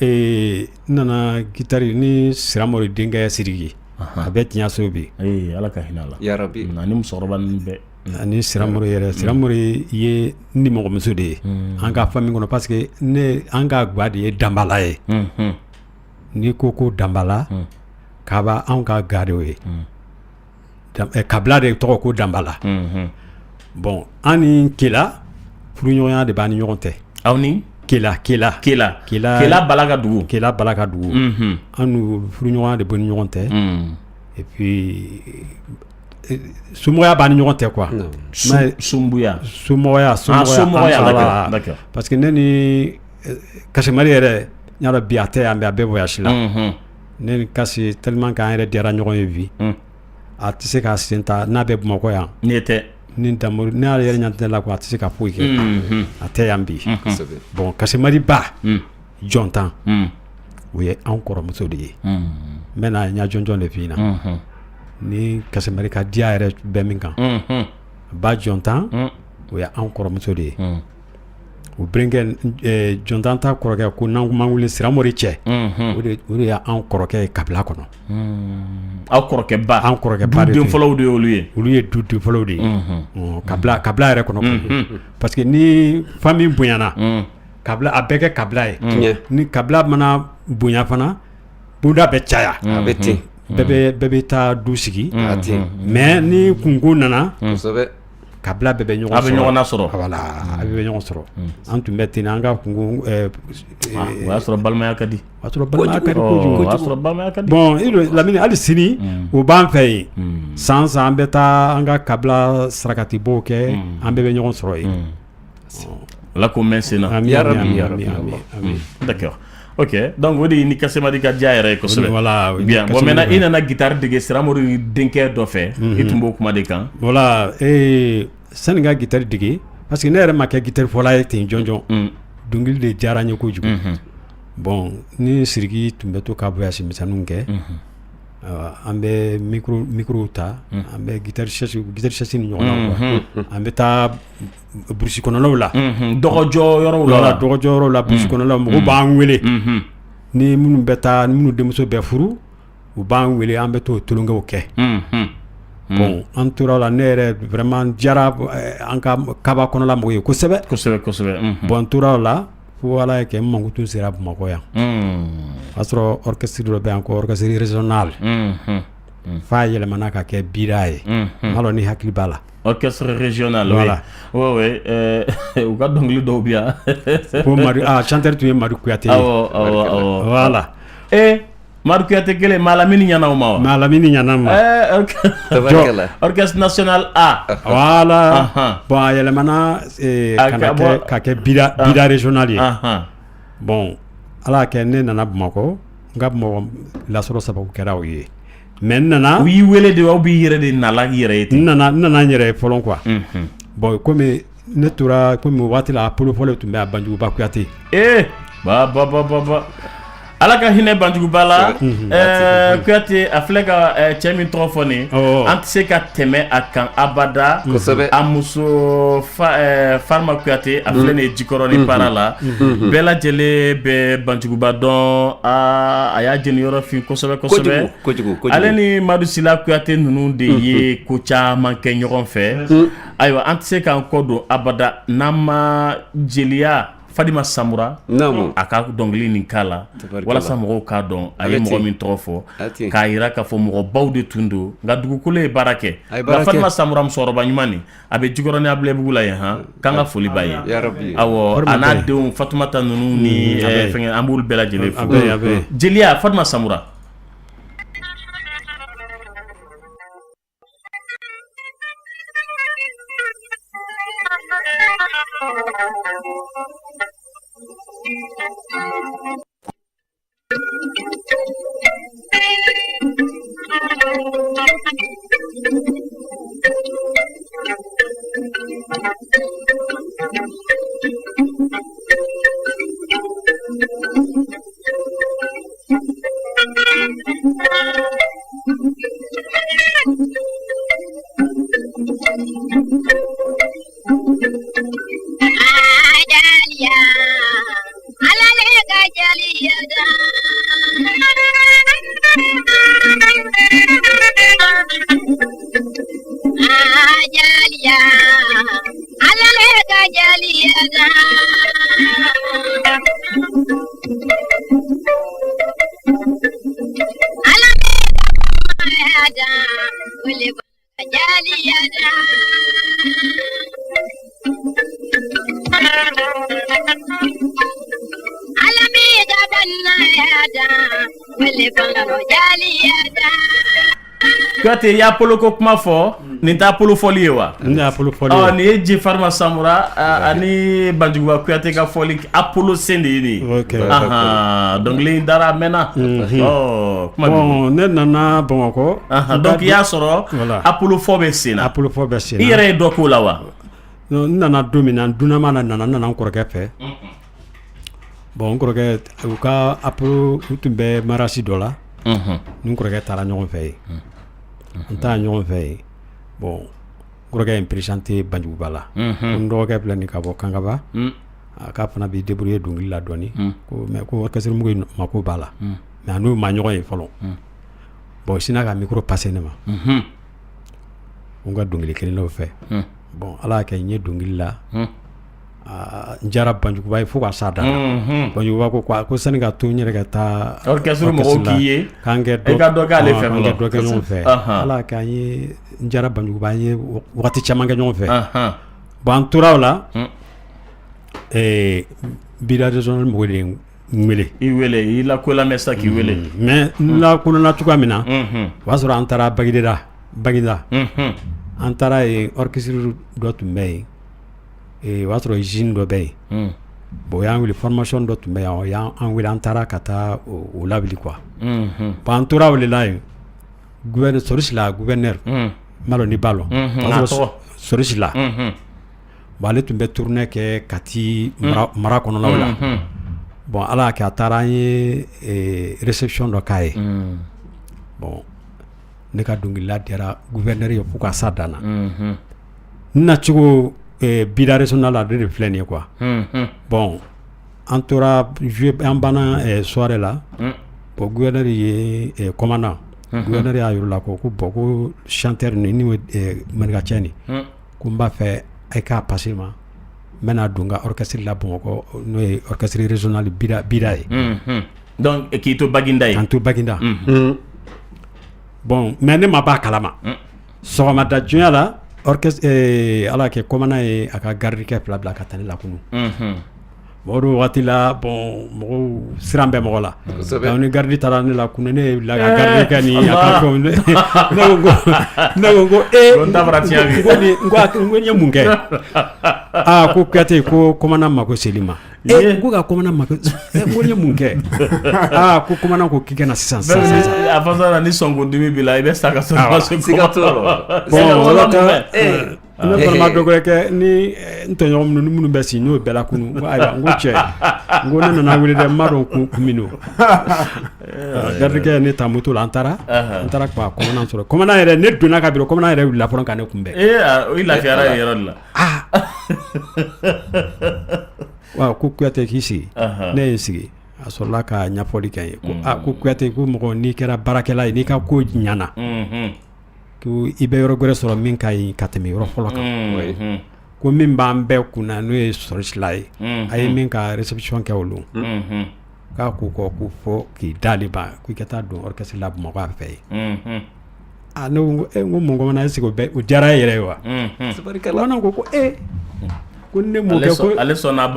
ye nana gitari ni Siramori denkɛ Sidiki a bɛ Tiɲaso bi ala ka hinɛ a la yarabi ani musokɔrɔba ninnu bɛɛ ani Siramori yɛrɛ Siramori ye ni mɔgɔmuso de ye an ka famille kɔnɔ parce que an ka gwa de ye Danbala ye ni ko Danbala kaba anw ka ga de o ye kabila de tɔgɔ ko Danbala bon an ni Kela furuɲɔgɔnya de b'an ni ɲɔgɔn cɛ aw ni Kela Bala ka dugu an n'u furuɲɔgɔnya de b'an ni ɲɔgɔn cɛ et puis somɔgɔya b'an ni ɲɔgɔn cɛ quoi somɔgɔya d'accord parce que ne ni Kasemari yɛrɛ n y'a dɔn bi a tɛ yan a bɛ voyage la ne ni Kasi tellement k'an yɛrɛ diyara ɲɔgɔn ye bi a tɛ se k'a sen ta n'a bɛ Bamakɔ yan ni Damori ne yɛrɛ ɲantɛ la quoi a tɛ se ka foyi kɛ a tɛ yan bi bon Kasemari ba Jɔntan o ye anw kɔrɔmuso de ye n bɛna n y'a jɔnjɔn de f'i ɲɛna ni Kasemari ka diya yɛrɛ bɛ min kan ba Jɔntan o ye anw kɔrɔmuso de ye o berenkɛ Jɔntan ta kɔrɔkɛ ko n'an kuma wele Siramori cɛ o de y'an kɔrɔkɛ ye kabila kɔnɔ aw kɔrɔkɛba den fɔlɔw de y'olu ye olu ye du fɔlɔw de ye kabila yɛrɛ kɔnɔ parce que ni famille bonyana kabila a bɛɛ kɛ kabila ye ni kabila mana bonya fana bunda bɛ caya a bɛ ten bɛɛ bɛ taa du sigi mais ni kunko nana kabila bɛɛ bɛ ɲɔgɔn sɔrɔ voilà a bɛ ɲɔgɔn sɔrɔ an tun bɛ ten an ka kunko o y'a sɔrɔ balimaya ka di bon Lamini hali sini o b'an fɛ yen san an bɛ taa an ka kabila sarakatibow kɛ an bɛɛ bɛ ɲɔgɔn sɔrɔ yen ala ko mɛn sen na amin d'accord Ok, donc o de ni Kasemadi ka diya yɛrɛ ye kosɛbɛ. Voilà. Bien, bon maintenant i nana guitare dege Siramori denkɛ dɔ fɛ i tun b'o kuma de kan. Voilà, sani ka guitare dege parce que ne yɛrɛ ma kɛ guitare fɔla ye ten jɔnjɔn. Dɔnkili de diyara n ye kojugu. Bon ni Siriki tun bɛ to ka voyage misɛnninw kɛ. An bɛ micro ta an bɛ guitare chasse ni ɲɔgɔn na quoi. An bɛ taa burusi kɔnɔlaw la. Dɔgɔjɔ yɔrɔw la. Dɔgɔjɔ yɔrɔw la burusi kɔnɔlaw mɔgɔw b'an wele. Ni minnu bɛ taa ni minnu denmuso bɛ furu u b'an wele an bɛ t'o tulonkɛw kɛ. Bon an tora la ne yɛrɛ vraiment diyara an ka kaba kɔnɔla mɔgɔw ye kosɛbɛ. Kosɛbɛ. Bon an tora la fo Ala y'a kɛ n mankutun sera Bamakɔ yan. O y'a sɔrɔ orchestre dɔ bɛ yan ko orchestre régional. F'a yɛlɛmana ka kɛ bira ye. Malo ni hakili b'a la. Orchestre régional. Voilà. Oui. U ka dɔnkili dɔw bi yan. Ko chanteur tun ye Madu Kuyate. Awɔ. Voilà. Madu Kuyate kelen Malamini ɲana u ma wa? Malamini ɲana ma. Orchestre national A. Voilà. Bon a yɛlɛmana ka kɛ bira régional ye. Bon Ala y'a kɛ ne nana Bamakɔ n ka Bamakɔ lasɔrɔ sababu kɛra o ye. Mais n nana. U y'i wele de aw b'i yɛrɛ de nala i yɛrɛ ye ten. N nana n yɛrɛ ye fɔlɔ quoi. Bon komi ne tora komi o waati la Apollo fɔlɔ tun bɛ a Banjuguba Kuyate. Ba. Ala ka hinɛ Banjuguba la. Kuyate a filɛ ka cɛ min tɔgɔ fɔ nin. An tɛ se ka tɛmɛ a kan abada. A muso Farima Kuyate a filɛ nin ye Jikɔrɔ ni Para la. Bɛɛ lajɛlen bɛ Banjuguba dɔn. A y'a jeniyɔrɔ fin kosɛbɛ. Kojugu. Ale ni Madu Sila Kuyate ninnu de ye ko caman kɛ ɲɔgɔn fɛ. Ayiwa an tɛ se k'an kɔ don abada n'an ma jeliya Fadima Samura a ka dɔnkili nin k'a la walasa mɔgɔw k'a dɔn a ye mɔgɔ min tɔgɔ fɔ k'a yira k'a fɔ mɔgɔbaw de tun don nka dugukolo ye baara kɛ nka Fadima Samura musokɔrɔba ɲuman nin a bɛ Jikɔrɔ ni Abilaye la yen k'an ka foli b'a ye awɔ a n'a denw Fatumata ninnu ni fɛngɛ an b'olu bɛɛ lajɛlen fo jeliya Fadima Samura. Kuyate y'a Apollo ko kuma fɔ nin tɛ Apollo fɔli ye wa? Nin tɛ Apollo fɔli ye. Nin ye Ji Farima Samura ani Banjuguba Kuyate ka fɔli Apollo sen de ye nin ye. Dɔnkili in dara a mɛnna. Bon ne nana Bamakɔ. Donc i y'a sɔrɔ Apollo fɔ bɛ sen na. Apollo fɔ bɛ sen na. I yɛrɛ ye dɔ k'o la wa? N nana don min na n dunnama na n nana n kɔrɔkɛ fɛ. Bon n kɔrɔkɛ u ka Apollo u tun bɛ marasi dɔ la. Ni n kɔrɔkɛ taara ɲɔgɔn fɛ yen. N taara ɲɔgɔn fɛ yen. Bon n kɔrɔkɛ ye n présenté Banjuguba la. N dɔgɔkɛ filɛ nin ka bɔ Kankaba. K'a fana b'i débrouiller dɔnkili la dɔɔni. Mais ko orchestre mɔgɔw mako b'a la. Mais a n'u ma ɲɔgɔn ye fɔlɔ. Bon sinna ka micro passé ne ma. N ka dɔnkili kelen dɔ fɛ. Bon Ala y'a kɛ n ye dɔnkili la. N diyara Banjuguba ye fo ka s'a dan na. Banjuguba ko sani ka to n yɛrɛ ka taa orchestre mɔgɔw k'i ye k'an kɛ dɔ k'ale fɛ fɔlɔ. K'an kɛ dɔ kɛ ɲɔgɔn fɛ. Ala y'a kɛ n diyara Banjuguba an ye wagati caman kɛ ɲɔgɔn fɛ. Bon an tora o la bira régional mɔgɔ de ye n wele. I wele i lakolomɛ sa k'i wele. Mais n lakolona cogoya min na o y'a sɔrɔ an taara Baginda. An taara yen orchestre dɔ tun bɛ yen. O y'a sɔrɔ usine dɔ bɛ yen bon y'an wili formation dɔ tun bɛ yan o y'an wili an taara ka taa o lawili quoi bon an tora o de la yen gouverneur Sorisi la gouverneur malo ni balo Sorisi la bon ale tun bɛ tournée kɛ Kati mara kɔnɔnaw la bon ala y'a kɛ a taara an ye réception dɔ k'a ye bon ne ka dɔnkilida diyara gouverneur ye fo ka sa danna n nacogo bida régional la de filɛ nin ye quoi bon an tora an banna soirée la bon gouverneur ye commandant gouverneur y'a yir'u la ko bon ko chanteur ni manika cɛ nin ko n b'a fɛ a k'a passer ma n bɛna don n ka orchestre la Bamakɔ n'o ye orchestre régional bida ye donc k'i to Baginda ye k'an to Baginda bon mais ne ma b'a kalama sɔgɔmada jonya la orchestre ala kɛ commandant ye a ka gardikɛ fila bila ka taa ne la kunu bon o waati la bon mɔgɔw siran bɛ mɔgɔ la donc ni gardi taara ne la kunu ne la ka gardikɛ ni a ka fɛnw ne ko n ye mun kɛ ko Kuyate ko commandant ma ko seli ma ko ka commandant ma ko n ye mun kɛ ko commandant ko k'i kana sisan a fasa ni sɔnkodimi b'i la i bɛ sa ka sɔrɔ siga t'o la ne fana ma dɔgɔkɛ kɛ ni n tɔɲɔgɔn minnu bɛ si n'o bɛɛ la kunu n ko ayiwa n ko cɛ n ko ne nana wele dɛ n m'a dɔn kun min don gardikɛ ne ta moto la an taara ka commandant sɔrɔ commandant yɛrɛ ne donna ka bureau commandant yɛrɛ wulila fɔlɔ ka ne kunbɛn o lafiyara yen yɔrɔ de la wa ko Kuyate k'i sigi ne ye n sigi a sɔrɔla ka ɲɛfɔli kɛ n ye ko Kuyate ko mɔgɔ n'i kɛra baarakɛla ye n'i ka ko ɲana ko i bɛ yɔrɔ wɛrɛ sɔrɔ min ka ɲi ka tɛmɛ yɔrɔ fɔlɔ kan ko min b'an bɛɛ kunna n'o ye Sorisila ye a ye min ka réception kɛ olu k'a ko ko fɔ k'i d'ale ba ko i ka taa don orchestre la Bamakɔ a fɛ yen ne ko mun kɔnɔ est-ce que o diyara e yɛrɛ ye wa bamananw ko ko ne mɔkɛ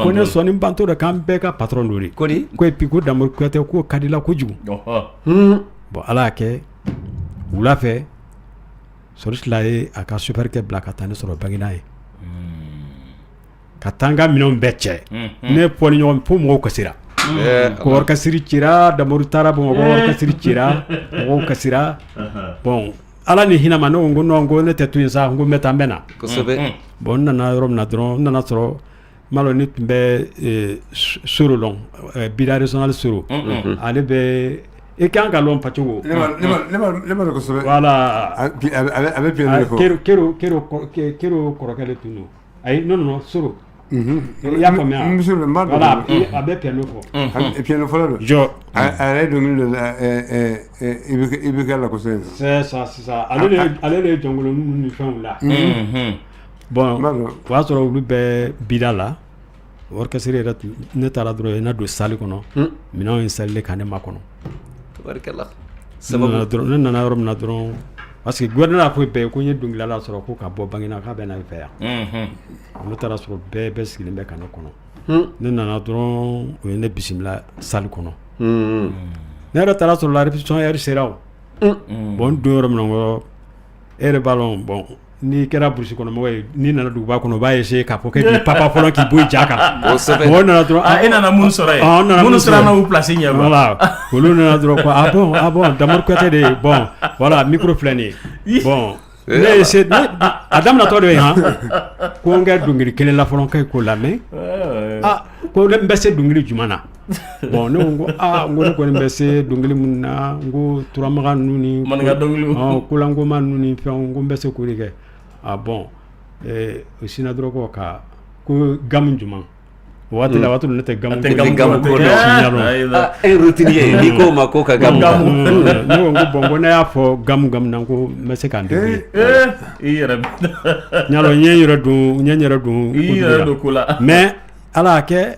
ko ne sɔnni banto dɛ k'an bɛɛ ka patron do de ko et puis ko Damori Kuyate ko ka di la kojugu bon ala y'a kɛ wula fɛ Sorisila ye a ka superkɛ bila ka taa ne sɔrɔ Baginda ye ka taa n ka minɛnw bɛɛ cɛ ne fɔ ni ɲɔgɔn fo mɔgɔw kasira ko orchestre cira Damori taara Bamakɔ orchestre cira mɔgɔw kasira bon ala ni hinɛ ma ne ko non ko ne tɛ to yen sa n ko n bɛ taa n bɛ na kosɛbɛ bon n nana yɔrɔ min na dɔrɔn n nana sɔrɔ malo ne tun bɛ Soro lɔn bida régional Soro ale bɛ i kan ka lɔn pacogo ne ma dɔn kosɛbɛ voilà a bɛ piano fɔ Kero kɔrɔkɛ de tun don ayi non Soro i y'a faamuya voilà a bɛ piano fɔ piano fɔlɔ don jɔ a yɛrɛ dɔnkili dɔ la i bɛ kɛ la kosɛbɛ c'est ça ale de ye jɔnkolonninw ni fɛnw la bon o y'a sɔrɔ olu bɛ bida la orchestre yɛrɛ ne taara dɔrɔn ne don salle kɔnɔ minɛnw installé ka ne makɔnɔ ne nana yɔrɔ min na dɔrɔn parce que gouverneur a fɔ bɛɛ ko n ye dɔnkilidala sɔrɔ ko ka bɔ Baginda k'a bɛ na fɛ yan ne taara sɔrɔ bɛɛ sigilen bɛ ka ne kɔnɔ ne nana dɔrɔn o ye ne bisimila salle kɔnɔ ne yɛrɛ taara sɔrɔ la répétition heure sera o bon n don yɔrɔ min na nkɔrɔ e yɛrɛ b'a dɔn bon n'i kɛra burusi kɔnɔmɔgɔ ye n'i nana duguba kɔnɔ o b'a essayer k'a fɔ k'i papa fɔlɔ k'i bɔ i ja kan mɔgɔ nana dɔrɔn e nana mun sɔrɔ yen minnu sera n'u place ɲɛ voilà olu nana dɔrɔn ko bon Damori Kuyate de ye bon voilà micro filɛ nin ye bon ne ye se a daminɛtɔ de ye ko n kɛ dɔnkili kelen la fɔlɔ n k'o lamɛn ko ne bɛ se dɔnkili jumɛn na bon ne ko n ko ne kɔni bɛ se dɔnkili mun na n ko turamaga ninnu ni maninka dɔnkiliw kolankoma ninnu ni fɛnw n ko n bɛ se k'o de kɛ bon o sinna dɔrɔn ko gamu jumɛn o waati la ne tɛ gamu ko routine ye n'i ko ma ko ka gamu ne ko n ko bon ko ne y'a fɔ gamu na n ko n bɛ se k'an débrouiller i yɛrɛ ɲalɔ n ye n yɛrɛ don ko la mais ala y'a kɛ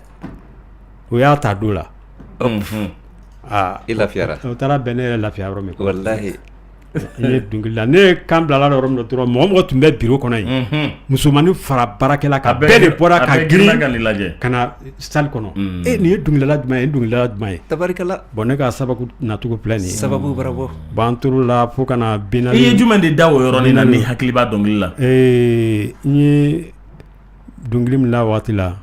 o y'a ta don la i lafiyara o taara bɛn ne yɛrɛ lafiya yɔrɔ min wallahi n ye dɔnkili la ne kan bilala yɔrɔ min na dɔrɔn mɔgɔ tun bɛ bureau kɔnɔ yen musomanin fara baarakɛla kan bɛɛ de bɔra ka girin ka na salle kɔnɔ nin ye dɔnkilidala jumɛn ye tabarikala bon ne ka sababu nacogo filɛ nin ye sababu bara bɔ bon an tor'o la fo ka na i ye jumɛn de da o yɔrɔnin na ni hakili b'a dɔnkili la n ye dɔnkili min la waati la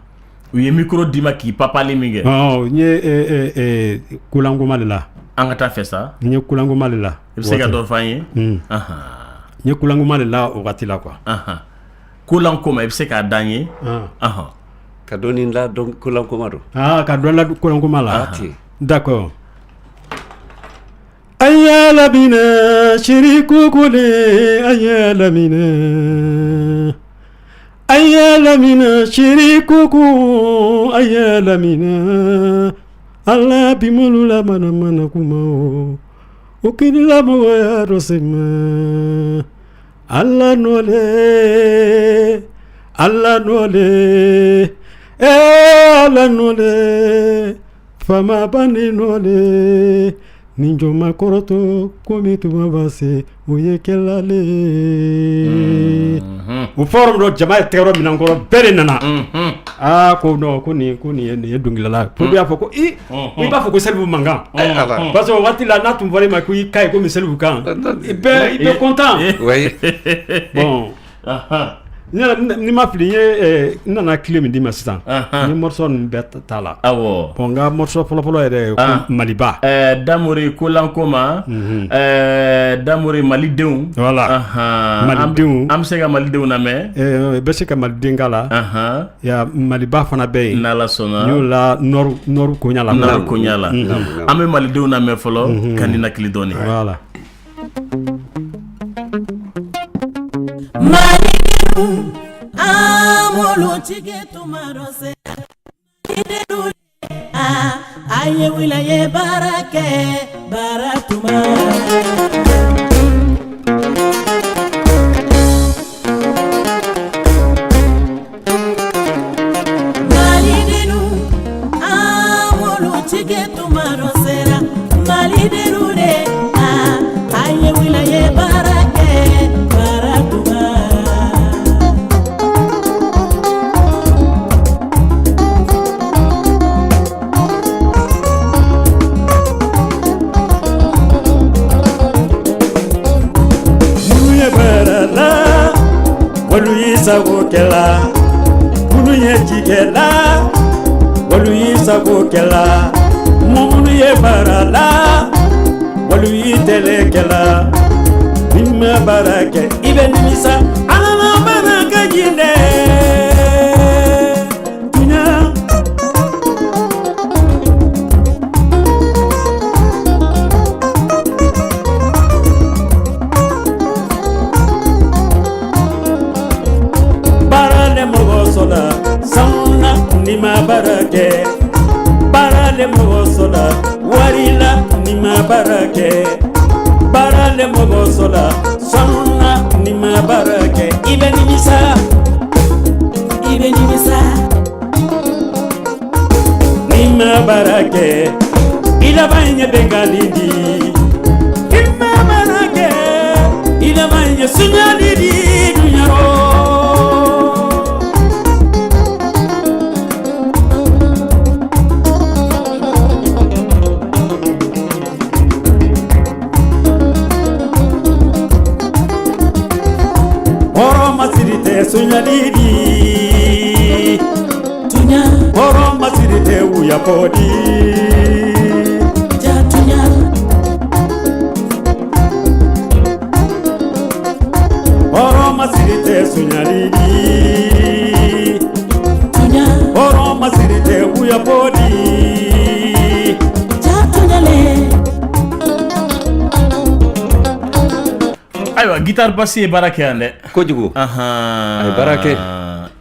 u ye micro di ma k'i papali min kɛ n ye kulangoma de la an ka taa fɛ sa n ye kulangoma de la i bɛ se ka dɔ fɔ an ye n ye kulangoma de la o wagati la quoi kulankoma i bɛ se k'a d'an ye ka dɔɔni la dɔn kulankoma don ka dɔn la kulankoma la ten d'accord aya lamina shiriku kule aya lamina shiriku aya lamina Allah bimulu la mana kuma o kini la mo ya rosema Allah nole Allah nole fama bani nole ninjo makoroto komi tuma base oye kelale o forum do jama tero minan ko bere nana ko no ko ni ye dungilala pour ya foko i ba foko selbu manga parce que wati la na tum vole ma ko i kai ko mi selbu kan be content oui bon ni ma fili ye nana kile min di ma sisan ni morceau n bɛ ta la awɔ bon n ka morceau fɔlɔfɔlɔ yɛrɛ ko maliba damori kolankoma damori malidenw voilà malidenw an bɛ se ka malidenw lamɛn bɛ se ka maliden k'a la ya maliba fana bɛ yen n'ala sɔnna n y'o la nɔru koɲa la nɔru koɲa la an bɛ malidenw lamɛn fɔlɔ ka ninakili dɔɔni voilà amolo chike tumarose idelu aye wilaye barake baratuma malidenu amolo chike tumarose malidenu de aye wilaye barake baratuma walu yisago kela munu ye jigela walu yisago kela munu ye barala walu yitele kela bimma barake ibe nimisa alala baraka jinde dunya sauna nima barake barale mogo sola warila nima barake barale mogo sola sauna nima barake ibe nimisa nima barake ila banye bengalidi nima barake ila banye sunyalidi dunyaro sunyalidi tunya horo masirite uya podi ja tunya horo masirite sunyalidi tunya horo masirite uya podi ja tunyale aywa guitare basse ye baara kɛ yan dɛ kojugu a ye baara kɛ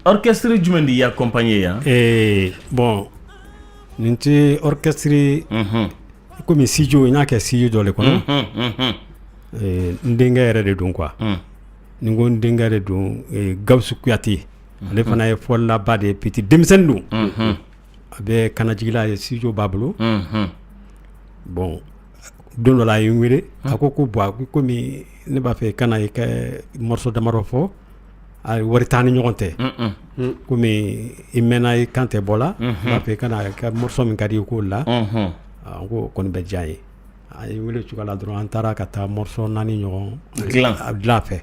orchestre jumɛn de y'i accompagné yan bon nin tɛ orchestre komi studio n y'a kɛ studio dɔ le kɔnɔ n denkɛ yɛrɛ de don quoi ni ko n denkɛ de don Gawusu Kuyate ale fana ye fɔlilaba de ye petit denmisɛnnin don a bɛ Kanajigila ye studio b'a bolo bon don dɔ la a ye n wele a ko bon komi ne b'a fɛ kana i kɛ morceau damadɔ fɔ a wari t'an ni ɲɔgɔn tɛ komi i mɛnna i kan tɛ bɔ la n b'a fɛ kana kɛ morceau min ka di i k'o la n ko kɔni bɛ diya n ye a ye wele cogoya la dɔrɔn an taara ka taa morceau 4 ɲɔgɔn dilan fɛ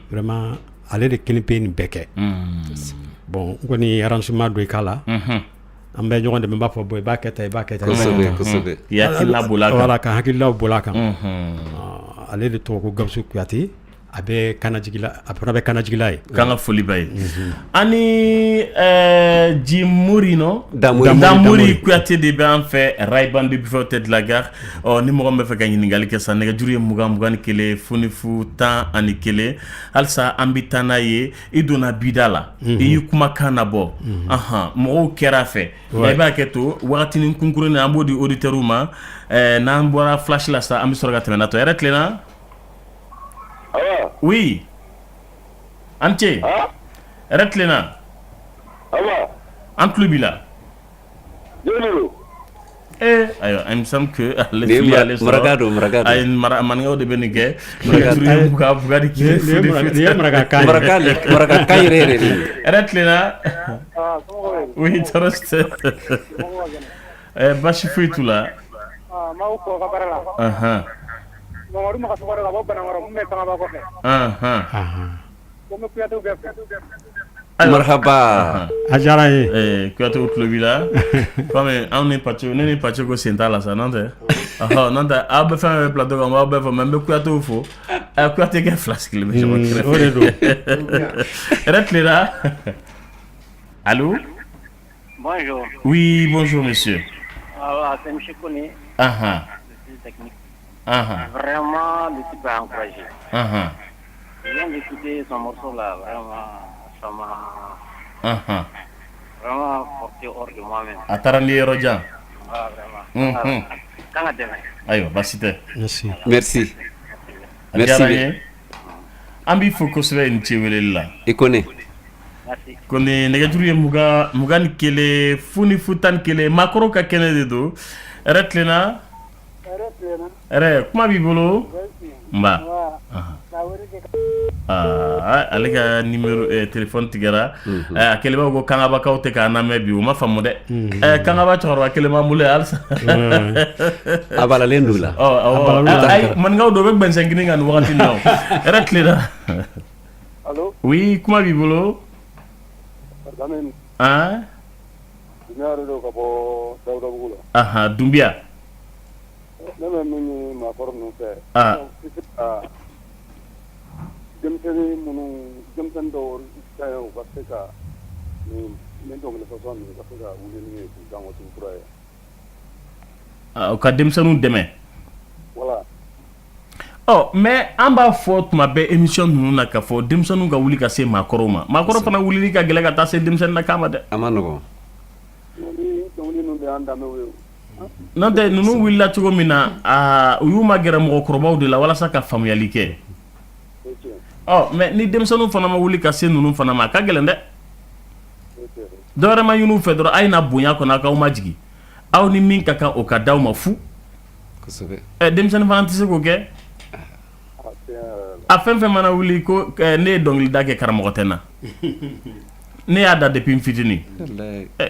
vraiment ale de kelen pe nin bɛɛ kɛ bon n kɔni arrangement dɔ i k'a la an bɛ ɲɔgɔn dɛmɛ n b'a fɔ bon i b'a kɛ tan i b'a kɛ tan kosɛbɛ i hakilila bol'a kan voilà ka hakililaw bol'a kan ale de tɔgɔ ko Gawusu Kuyate a bɛ kanajigila a fana bɛ kanajigila ye k'an ka foli b'a ye ani Jimuri no Damuri Kuyate de bɛ an fɛ Rayban de Buffer Tête de la Gare ni mɔgɔ min bɛ fɛ ka ɲininkali kɛ sa nɛgɛjuru ye 21 fonifu 11 halisa an bɛ taa n'a ye i donna bida la i y'i kumakan nabɔ mɔgɔw kɛra fɛ i b'a kɛ to wagatinin kunkurunin an b'o di auditeurs ma n'an bɔra flash la sa an bɛ sɔrɔ ka tɛmɛ n'a tɔ yɛrɛ tilenna. Oui. Ante. Retlena. En clubila. Ayo, il me semble que les filles Maragado. Ay manga de benike. Maraga kayre. Retlena. Oui, troste. Bashi fitula. Marhaba. Ajara ye. Kuyate club la. Comme on est parti ko senta la sa non te. Non te a be faire plateau comme a be faire même Kuyate fo. Kuyate ke flash le je me crée. Là. Allô? Bonjour. Oui, bonjour monsieur. C'est monsieur Koné. Technique. Vraiment, le type a encouragé. Je viens d'écouter son morceau là, vraiment, ça m'a vraiment porté hors de moi-même. Atarandi Rojan. Vraiment. Quand on a demain. Ayo, basite. Merci. Ambi focus ve ntiwele la. Ikone. Merci. Kone negajuru ye mugan kele funi futan kele makoro ka kene de do. Retlena. Kuma b'i bolo? Mba. Ale ka numéro téléphone tigɛra a kɛlɛbaw ko kangabakaw tɛ k'a lamɛn bi o ma faamu dɛ kangaba cɛkɔrɔba kelen b'an bolo halisa a balalen don la ayi maninkaw dɔ bɛ gbɛnsɛn kelen kan nin wagati in na o yɛrɛ tilela oui kuma b'i bolo Dumbiya ne bɛ min ɲini maakɔrɔ ninnu fɛ denmisɛnnin dɔw ka ɲi u ka se ka nin dɔnkili fasɔn ninnu ka se ka wuli ni ye k'u kan o tun kura ye u ka denmisɛnninw dɛmɛ voilà mais an b'a fɔ tuma bɛɛ émission ninnu na k'a fɔ denmisɛnninw ka wuli ka se maakɔrɔw ma maakɔrɔ fana wulili ka gɛlɛn ka taa se denmisɛnnin na kama dɛ a ma nɔgɔn ni dɔnkili ninnu de y'an danbew ye n'o tɛ ninnu wulila cogo min na u y'u ma gɛrɛ mɔgɔkɔrɔbaw de la walasa ka faamuyali kɛ mais ni denmisɛnninw fana ma wuli ka se ninnu fana ma a ka gɛlɛn dɛ dɔwɛrɛ ma ɲini u fɛ dɔrɔn a ye na bonya kɔnɔ k'aw ma jigin aw ni min ka kan o ka d'aw ma fu denmisɛnnin fana tɛ se k'o kɛ a fɛn fɛn mana wuli ko ne ye dɔnkilida kɛ karamɔgɔ tɛ na ne y'a da depuis n fitinin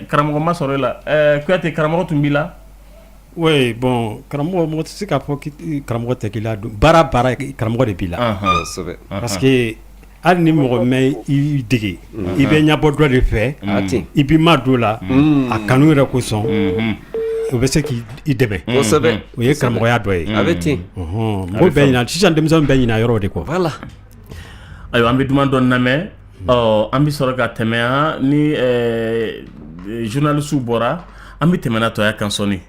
karamɔgɔ ma sɔrɔ e la Kuyate karamɔgɔ tun b'i la oui bon karamɔgɔ mɔgɔ tɛ se k'a fɔ karamɔgɔ tɛ k'i la baara karamɔgɔ de b'i la parce que hali ni mɔgɔ mɛn i dege i bɛ ɲɛbɔ dɔ de fɛ i b'i ma don la a kanu yɛrɛ kosɔn o bɛ se k'i dɛmɛ kosɛbɛ o ye karamɔgɔya dɔ ye a bɛ ten mɔgɔ bɛɛ ɲina sisan denmisɛnw bɛɛ ɲina yɔrɔ de kɔ voilà ayiwa an bɛ duman dɔ lamɛn an bɛ sɔrɔ ka tɛmɛ ni journalistes bɔra an bɛ tɛmɛ n'a tɔ ye kan sɔnni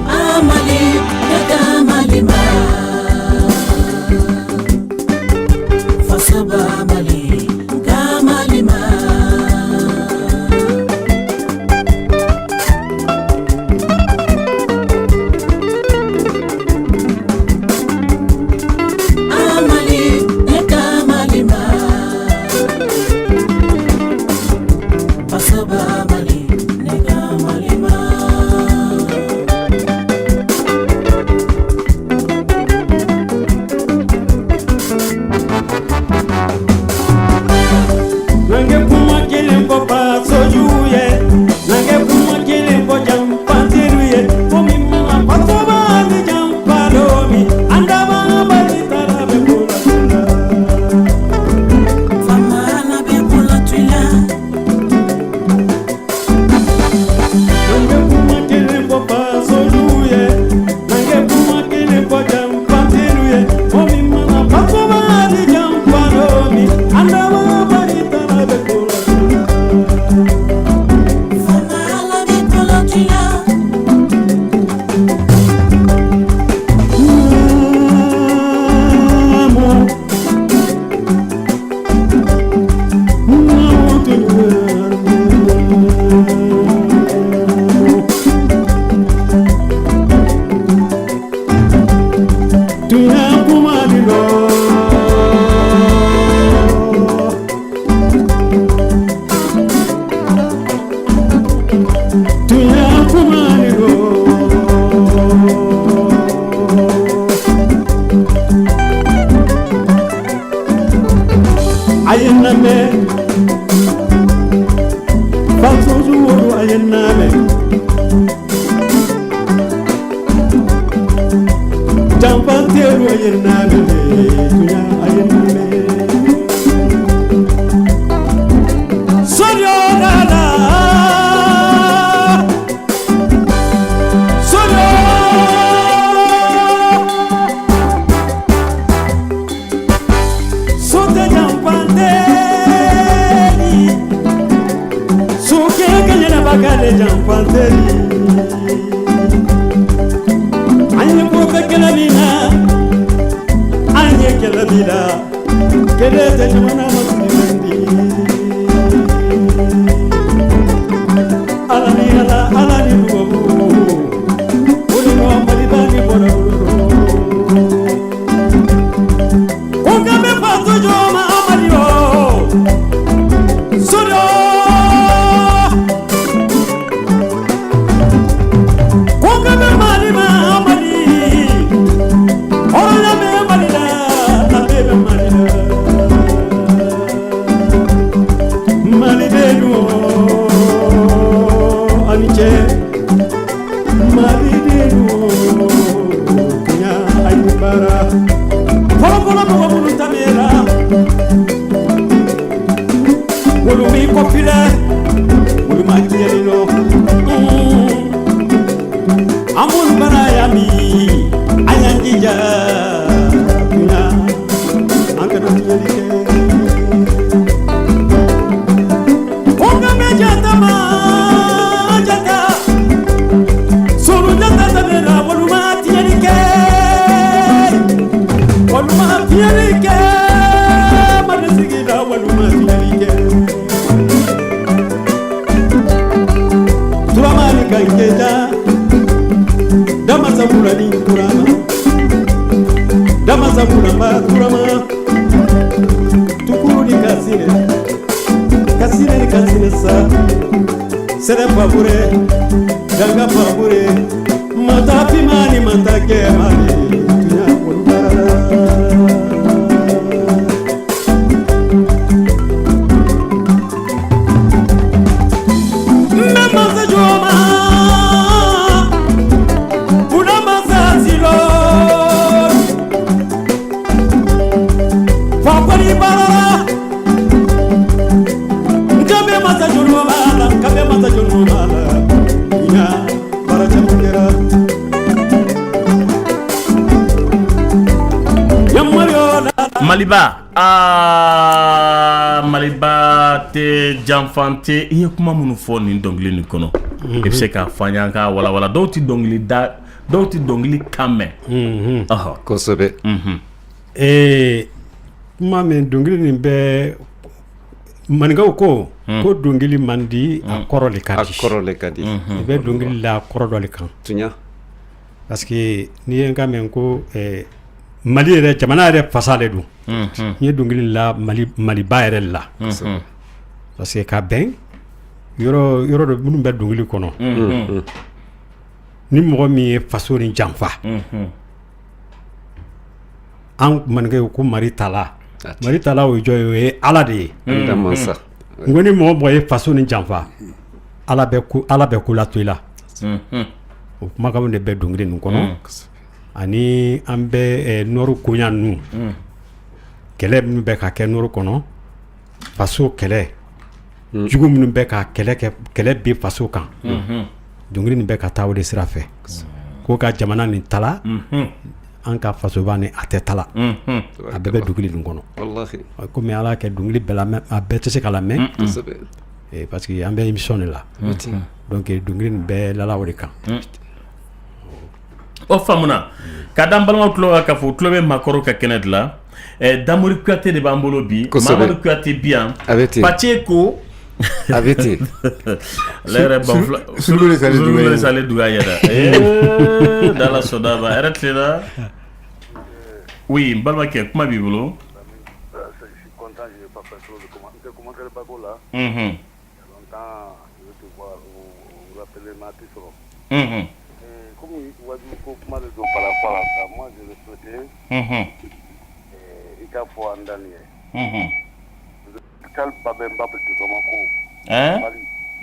Amali Fatou Jouourou Ayename Jampanteru Ayename Tunya Ayename Sodio Dada Sodio Sote Jampanteri Suke Kanyana Bagade Jampanteri Anye Koka Kelabina Anye Kelabina Kelete Jamana Masindi Alani ala alani bubu Uli no malibani bona Konga me pato joma amali o Sodo Konga me mali ma amali Ola me mali la me mali la Mali benu Aniche Maridenu Kunya Ayubara Polo polo polo polo tamera Wolu mi kopile Wolu ma kiyelino Amul bara yami Ayangija Kunya Anka do kiyelike Konga me jatama Waluma Madasigida Waluma Tiarike Turamani Kankeja Damasabura ni Turama Damasabura ma Turama Tukuru ni Kasine Kasine ni Kasine sa Sere Pabure Danga Pabure Matapi mani matake mani Tunya Walubara Memaza Joma Unamaza Zilo Papari Bara Kabe Maza Joma Kabe Maza Joma Tunya Barachamukera Maliba Maliba te janfante iye kuma munu fɔ nin dɔnkili nin kɔnɔ i bɛ se k'a fɔ an y'an ka walawala dɔw ti dɔnkili kan mɛn kosɛbɛ kuma min dɔnkili nin bɛ maninkaw ko dɔnkili man di a kɔrɔ de ka di i bɛ dɔnkili la kɔrɔ dɔ de kan tunya parce que n'i ye n ka mɛn ko Mali yɛrɛ jamana yɛrɛ fasa de don n ye dɔnkili la Maliba yɛrɛ la parce que ka bɛn yɔrɔ dɔ minnu bɛ dɔnkili kɔnɔ ni mɔgɔ min ye faso ni janfa an maninkaw ko Mari Tala o ye jɔn ye o ye Ala de ye n ko ni mɔgɔ ye faso ni janfa Ala bɛ ko la to i la o kumakanw de bɛ dɔnkili nin kɔnɔ ani an bɛ nɔrɔ koɲa ninnu kɛlɛ minnu bɛ ka kɛ nɔrɔ kɔnɔ faso kɛlɛ jugu minnu bɛ ka kɛlɛ bi faso kan dɔnkili nin bɛ ka taa o de sira fɛ ko ka jamana nin tala an ka fasoba ni a tɛ tala a bɛɛ bɛ dɔnkili nin kɔnɔ komi Ala kɛ dɔnkili bɛɛ lamɛn a bɛɛ tɛ se ka lamɛn parce que an bɛ émission de la donc dɔnkili nin bɛɛ lala o de kan o faamuna ka dan balimaw tulo ka fɔ tulo bɛ maakɔrɔw ka kɛnɛ de la Damori Kuyate de b'an bolo bi Mamadu Kuyate bi yan Pace ko a bɛ ten ale yɛrɛ banfula Sulukule Sale Duga yɛrɛ Dala Sodaba yɛrɛ tilela oui n balimakɛ kuma b'i bolo Comment de par rapport à ça, moi je le souhaitais, il faut en dernier. récital Babemba de Bamako. Hein?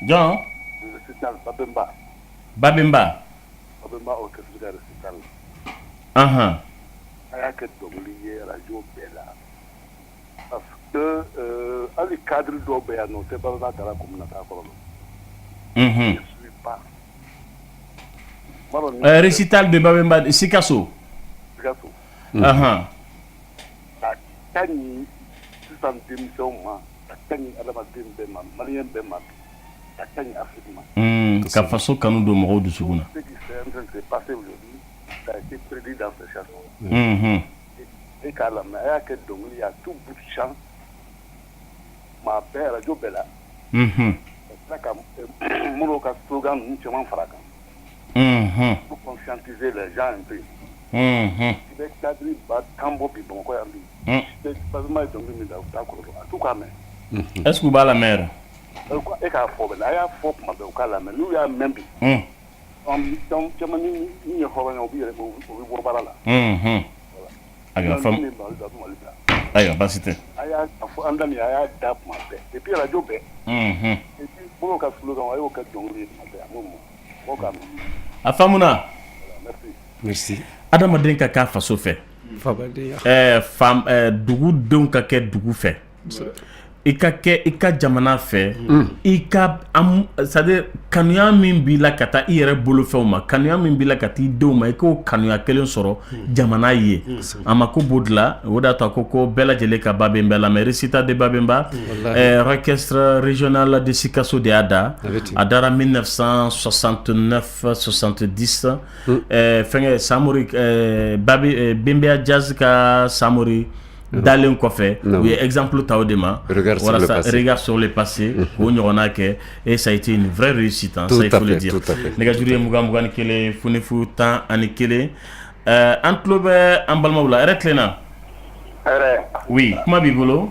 John? Le récital Babemba. Babemba? Babemba orchestre de récital. Ayaket Domlié, Radio Bella. Parce que, à le cadre d'Obéano, c'est pas dans la communauté à Colombo. Je ne suis pas. Récital de Babemba, Sikasso. Sikasso. Tani, si ça me démission, moi, Tani, Adamadine Bema, Malien Bema, Tani Afrique. Ka façon kanu do mɔgɔw dusukun na. Ce qui s'est en train de se passer aujourd'hui, ça a été prédit dans ces chansons. Et qu'à la main, il y a tout bout de champ. Ma père, Radio Bella. C'est ça que mon slogan, nous sommes fracassés. Pour conscientiser les gens un peu. C'est cadre Tambo Bibon quoi en c'est pas mal donc mais en tout cas mais est-ce que va la mer et qu'a faut là ya faut ma be ka la mais nous ya même bi on donc chama ni ho na obi bo bara la aga fam ayo basite aya afo andami aya dap ma be et puis radio be et puis pour ka slogan ayo ka donc ni ma be mo ka afamuna merci adamaden ka k'a faso fɛ dugudenw ka kɛ dugu fɛ i ka kɛ i ka jamana fɛ i ka c'est-à-dire kanuya min b'i la ka taa i yɛrɛ bolofɛnw ma kanuya min b'i la ka taa i denw ma i k'o kanuya kelen sɔrɔ jamana ye a ma ko b'o de la o de y'a to a ko bɛɛ lajɛlen ka Babemba lamɛn récital de Babemba orchestre régional de Sikasso de y'a da a dara 1969 70 fɛngɛ Samori Bembeya Jazz ka Samori dalen kɔfɛ u ye exemple ta o de ma regard sur le passé k'o ɲɔgɔnna kɛ et ça a été une vraie réussite hein, ça il faut le dire nɛgɛjuru ye 21 fonifu 11 an tulo bɛ an balimaw la hɛrɛ tilenna oui kuma b'i bolo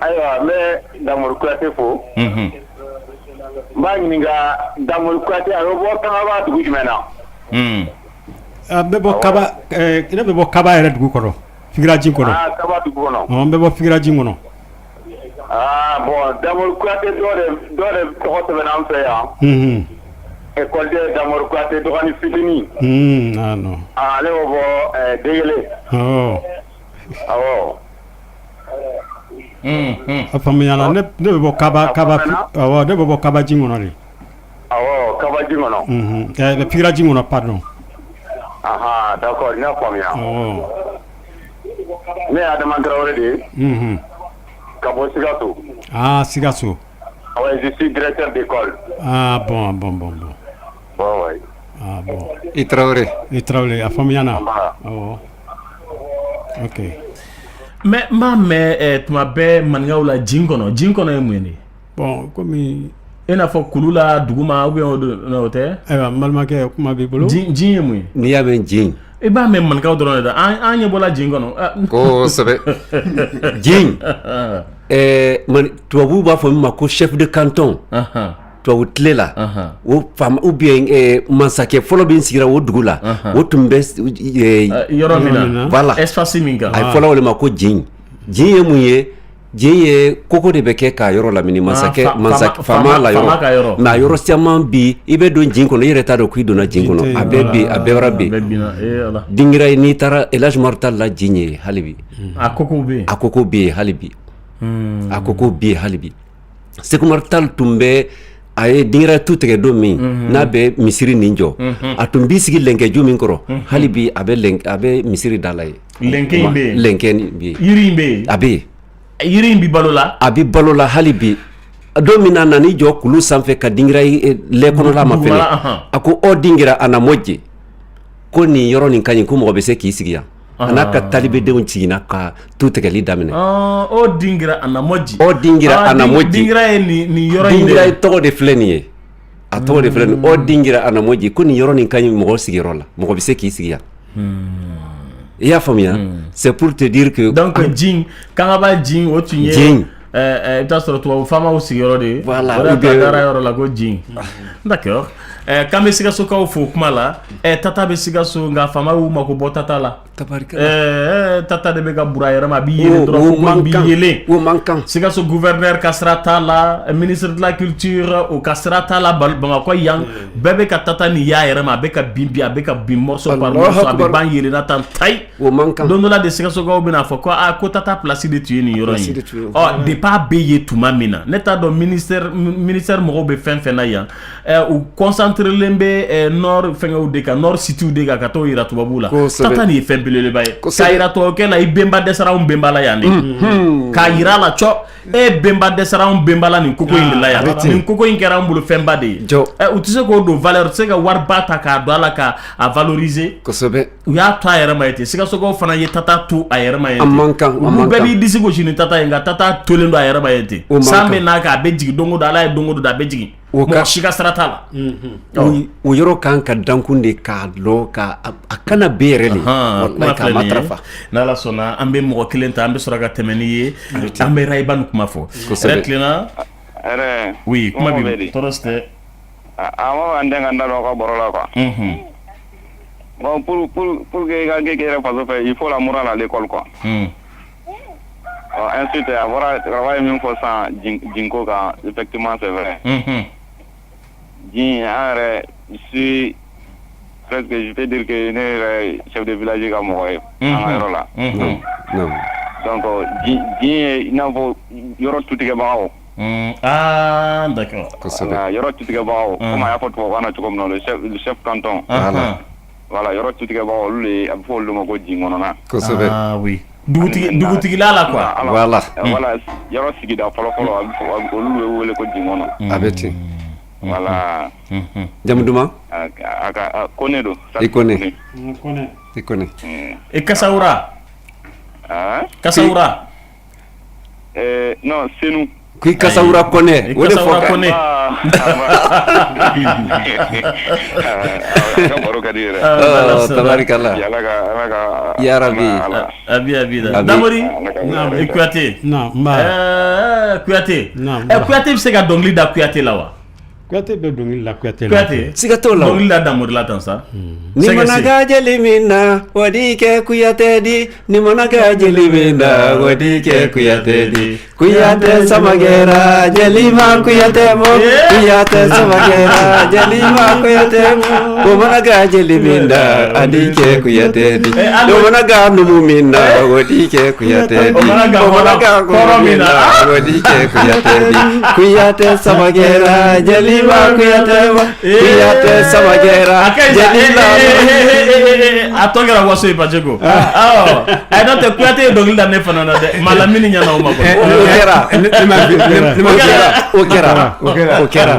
ayiwa n bɛ Damori Kuyate fo n b'a ɲininka Damori Kuyate a bɛ bɔ Kangaba dugu jumɛn na a bɛ bɔ Kaba ne bɛ bɔ Kaba yɛrɛ dugu kɔrɔ Figiraji kɔnɔ Kaba dugu kɔnɔ n bɛ bɔ Figiraji kɔnɔ bon Damori Kuyate dɔ de tɔgɔ sɛbɛnna an fɛ yan école Damori Kuyate dɔgɔnin fitinin non ale bɛ bɔ Degele awɔ a faamuyala ne bɛ bɔ Kaba awɔ ne bɛ bɔ Kabaji kɔnɔ de awɔ Kabaji kɔnɔ Figiraji kɔnɔ pardon d'accord n y'a faamuya ne ye Adama Traoré de ye ka bɔ Sikasso Sikasso je suis directeur d'école bon ouais bon i Traoré a faamuyana ok mais m'a mɛ tuma bɛɛ maninkaw la jin kɔnɔ ye mun ye de bon komi i n'a fɔ kulu la duguma ou bien o tɛ ayiwa n balimakɛ kuma b'i bolo jin ye mun ye n'i y'a mɛn jin i b'a mɛn maninkaw dɔrɔn de da an ɲɛ bɔla jin kɔnɔ kosɛbɛ jin tubabuw b'a fɔ min ma ko chef de canton tubabu tile la o fama ou bien masakɛ fɔlɔ bin sigira o dugu la o tun bɛ yɔrɔ min na voilà espace min kan a ye fɔlɔ o de ma ko jin ye mun ye jin ye koko de bɛ kɛ k'a yɔrɔ lamini faama la yɔrɔ mais a yɔrɔ caman bi i bɛ don jin kɔnɔ i yɛrɛ t'a dɔn k'i donna jin kɔnɔ a bɛɛ bi a bɛɛ yɔrɔ bi dingira ye n'i taara El Hadj Umaru Tall la jin ye hali bi a koko bɛ yen hali bi a koko bɛ yen hali bi Seku Umaru Tall tun bɛ a ye dingira tu tigɛ don min n'a bɛ misiri nin jɔ a tun b'i sigi lɛnkɛju min kɔrɔ hali bi a bɛ misiri da la ye lɛnkɛ in bɛ yen lɛnkɛ bɛ yen yiri in bɛ yen a bɛ yen yiri in bi balo la a bi balo la hali bi don min na nani jɔ kulu sanfɛ ka dingira lɛ kɔnɔla ma fɛnɛ a ko o dingira a na moje ko nin yɔrɔ nin ka ɲi ko mɔgɔ bɛ se k'i sigi yan a n'a ka talibedenw jiginna ka tu tigɛli daminɛ o dingira a na moji dingira ye nin yɔrɔ in dingira tɔgɔ de filɛ nin ye a tɔgɔ de filɛ nin o dingira a na moji ko nin yɔrɔ nin ka ɲi mɔgɔ sigiyɔrɔ la mɔgɔ bɛ se k'i sigi yan i y'a faamuya c'est pour te dire que donc jin Kangaba jin o tun ye i bɛ taa sɔrɔ tubabu faamaw sigiyɔrɔ de ye voilà o de y'a to a dara yɔrɔ la ko jin d'accord kan bɛ Sikasokaw fo kuma la Tata bɛ Sikaso nka faama y'u mako bɔ Tata la Tata de bɛ ka bura yɛrɛ ma a b'i yelen dɔrɔn ko b'i yelen Sikaso gouverneur ka sira t'a la ministre de la culture o ka sira t'a la Bamakɔ yan bɛɛ bɛ ka Tata ni y'a yɛrɛ ma a bɛ ka bin a bɛ ka bin morceau par morceau a bɛ ban yelenna tan tayi don dɔ la de Sikasokaw bɛna fɔ ko Tata place de tun ye nin yɔrɔ in ye depuis a bɛ ye tuma min na ne t'a dɔn ministère mɔgɔw bɛ fɛn fɛn na yan u concentrelen bɛ nord fɛngɛw de kan nord cityw de kan ka t'o yira tubabuw la Tata nin ye fɛn belebeleba ye k'a yira tubabukɛ la i benba dɛsɛra anw benba la yan de k'a yira la cɔ benba dɛsɛra anw benba la nin koko in de la yan nin koko in kɛra anw bolo fɛnba de ye u tɛ se k'o don valeur u tɛ se ka wariba ta k'a don a la ka a valoriser kosɛbɛ u y'a to a yɛrɛ ma ye ten Sikasokaw fana ye Tata to a yɛrɛ ma ye ten olu bɛɛ b'i disi gosi ni Tata ye nka Tata tolen don a yɛrɛ ma ye ten san bɛ n'a kan a bɛ jigin don o don Ala ye don o don a bɛ jigin mɔgɔ si ka sira t'a la o yɔrɔ kan ka dankun de k'a dɔn ka a kana bɛɛ yɛrɛ de wallahi k'a matarafa n'Ala sɔnna an bɛ mɔgɔ kelen ta an bɛ sɔrɔ ka tɛmɛ ni ye an bɛ Rayiba ni kuma fɔ yɛrɛ tilenna oui kuma bɛ tɔɔrɔ si tɛ awɔ an den ka da ka baro la quoi bon pour que ka kɛ yɛrɛ faso fɛ il faut la morale à l'école quoi ensuite avoir travaillé même pour ça Jinko kan effectivement c'est vrai Jin ici presque je peux dire que ne chef de village ka mɔgɔ ye an ka yɔrɔ la donc Jin n'a fɔ yɔrɔ tutigɛbagaw d'accord yɔrɔ tutigɛbagaw comme a y'a fɔ tubabukan na cogo min na le chef canton voilà yɔrɔ tutigɛbagaw olu de a bɛ fɔ olu ma ko Jin kɔnɔna kosɛbɛ oui dugutigila la quoi voilà yɔrɔ sigida fɔlɔ olu bɛ wele ko Jin kɔnɔ a bɛ ten voilà jamu duman Kone do i Kone Kasawura non Senu k'i Kasawura Kone o de fɔ Kone tabarikala ya rabbi abi Damori Kuyate Kuyate Kuyate bɛ se ka dɔnkili da Kuyate la wa Kuyate bɛ dɔnkili la Kuyate siga t'o la dɔnkili da Damori la tan sa ni mana kɛ jeli min na o di kɛ Kuyate di ni mana kɛ jeli min na o di kɛ Kuyate di Kuyate sama kɛra jeli ma Kuyate mo Kuyate sama kɛra jeli ma Kuyate mo o mana kɛ jeli min na a di kɛ Kuyate di o mana kɛ numu min na o di kɛ Kuyate di o mana kɛ kɔrɔ min na o di kɛ Kuyate di Kuyate sama kɛra jeli ma Kuyate mo Kuyate sama kɛra jeli ma a tɔ kɛra waso ye Pajeko a n'o tɛ Kuyate ye dɔnkili da ne fana na dɛ Malamini ɲɛna o ma o kɛra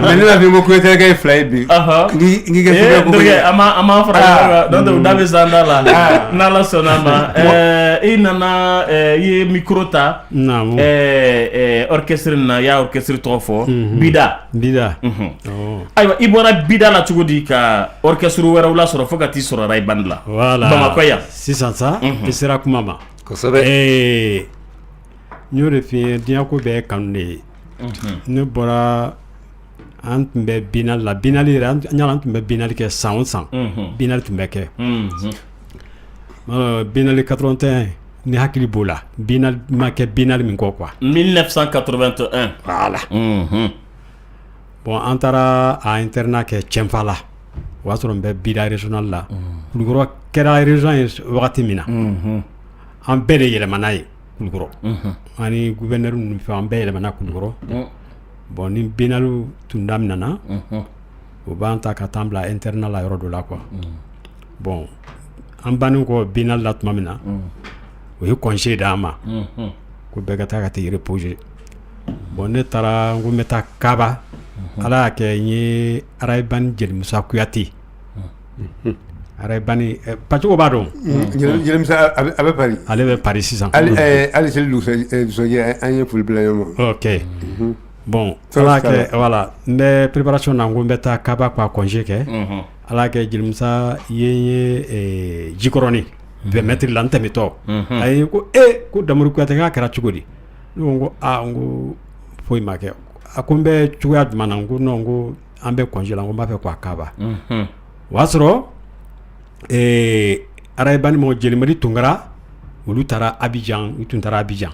mais ne m'a vu beaucoup de gars fly bi ngi kɛ donc a ma fara donc da bɛ zanda la n'Ala sɔnna ma i nana i ye micro ta orchestre na y'a orchestre tɔgɔ fɔ Bida ayiwa i bɔra Bida la cogo di ka orchestre wɛrɛw la sɔrɔ fo ka t'i sɔrɔ Rayiba la Bamakɔ yan sisan sa i sera kuma ma kosɛbɛ n y'o de f'i ye diɲɛ ko bɛɛ kanu de ye ne bɔra an tun bɛ binali la binali yɛrɛ an tun bɛ binali kɛ san o san binali tun bɛ kɛ binali 81 ni hakili b'o la binali ma kɛ binali min kɔ quoi 1981 voilà bon an taara a internat kɛ Cɛnfala o y'a sɔrɔ n bɛ Bida régional la Kulukɔrɔ kɛra région ye wagati min na an bɛɛ de yɛlɛmana ye Kulukɔrɔ ani gouverneur ninnu fɛ an bɛɛ yɛlɛmana Kulukɔrɔ bon ni binaliw tun daminɛna o b'an ta ka taa bila internat la yɔrɔ dɔ la quoi bon an bannen kɔ binali la tuma min na o ye congé d'an ma ko bɛɛ ka taa ka t'i reposer bon ne taara n ko n bɛ taa Kaba Ala y'a kɛ n ye Arayibani Jelimusa Kuyate Arayibani Pacogo b'a dɔn Jelimusa a bɛ Paris ale bɛ Paris sisan hali seli dugusɛjɛ an ye foli bila ɲɔgɔn ma ok bon Ala y'a kɛ voilà n bɛ préparation na n ko n bɛ taa Kaba ka congé kɛ Ala y'a kɛ Jelimusa ye Jikɔrɔni 20 mètres la n tɛmɛtɔ a ye ko ko Damori Kuyate k'a kɛra cogo di ne ko n ko foyi ma kɛ a ko n bɛ cogoya jumɛn na n ko non n ko an bɛ congé la n ko n b'a fɛ k'a kaba o y'a sɔrɔ arayibani mɔgɔ Jelimadi Tunkara olu taara Abidjan u tun taara Abidjan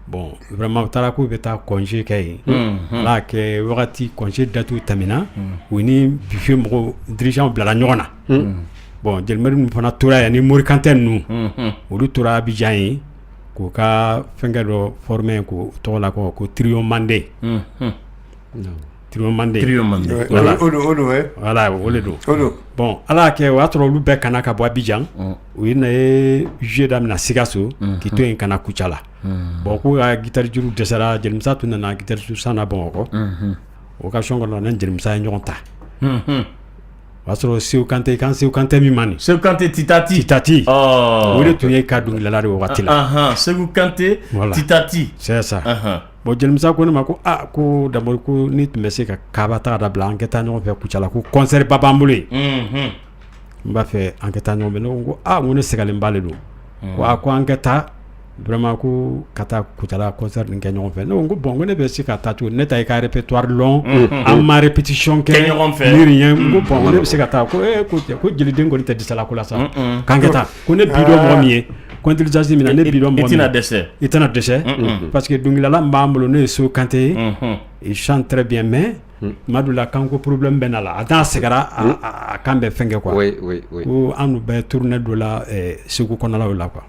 bon vraiment u taara k'u bɛ taa congé kɛ yen ala y'a kɛ wagati congé date tɛmɛna u ni Bife mɔgɔ dirigeant bilala ɲɔgɔn na bon Jelimadi ninnu fana tora yan ni Mori Kanté ninnu olu tora Abidjan yen k'u ka fɛnkɛ dɔ former k'o tɔgɔ la ko Trio Mandé Trio Mandé voilà o le don bon ala y'a kɛ o y'a sɔrɔ olu bɛɛ kana ka bɔ Abidjan u ye na ye jouer daminɛ Sikaso k'i to yen kana Kucala bon k'u ka guitare juru dɛsɛra Jelimisa tun nana guitare juru san na Bamakɔ occasion kɔnɔ ne Jelimisa ye ɲɔgɔn ta o y'a sɔrɔ Seku Kanté kan Seku Kanté min man Seku Kanté Titati o de tun ye ka dɔnkilidala de wagati la Seku Kanté Titati c'est ça bon Jelimisa ko ne ma ko ko d'abord ko ni tun bɛ se ka kaba ta dabila an ka taa ɲɔgɔn fɛ Kucala ko concert ba b'an bolo yen n b'a fɛ an ka taa ɲɔgɔn fɛ ne ko ko ne segalen b'ale don ko an ka taa vraiment ko ka taa Kucala concert nin kɛ ɲɔgɔn fɛ ne ko bon ko ne bɛ se ka taa cogo ne ta i ka répertoire long an ma répétition kɛ ɲɔgɔn fɛ miiri ko bon ne bɛ se ka taa ko ko jeliden kɔni tɛ disala ko la sa k'an ka taa ko ne bi dɔn mɔgɔ min ye Kontilisasi mina ne bi dɔn mɔgɔ min i tɛna dɛsɛ parce que dɔnkilidala min b'an bolo ne ye Seku Kanté ye il chante très bien mais tuma dɔ la kanko problème bɛ na la a n'a sɛgɛra a kan bɛ fɛn kɛ quoi ko an n'u bɛ tournée dɔ la Segu kɔnɔlaw la quoi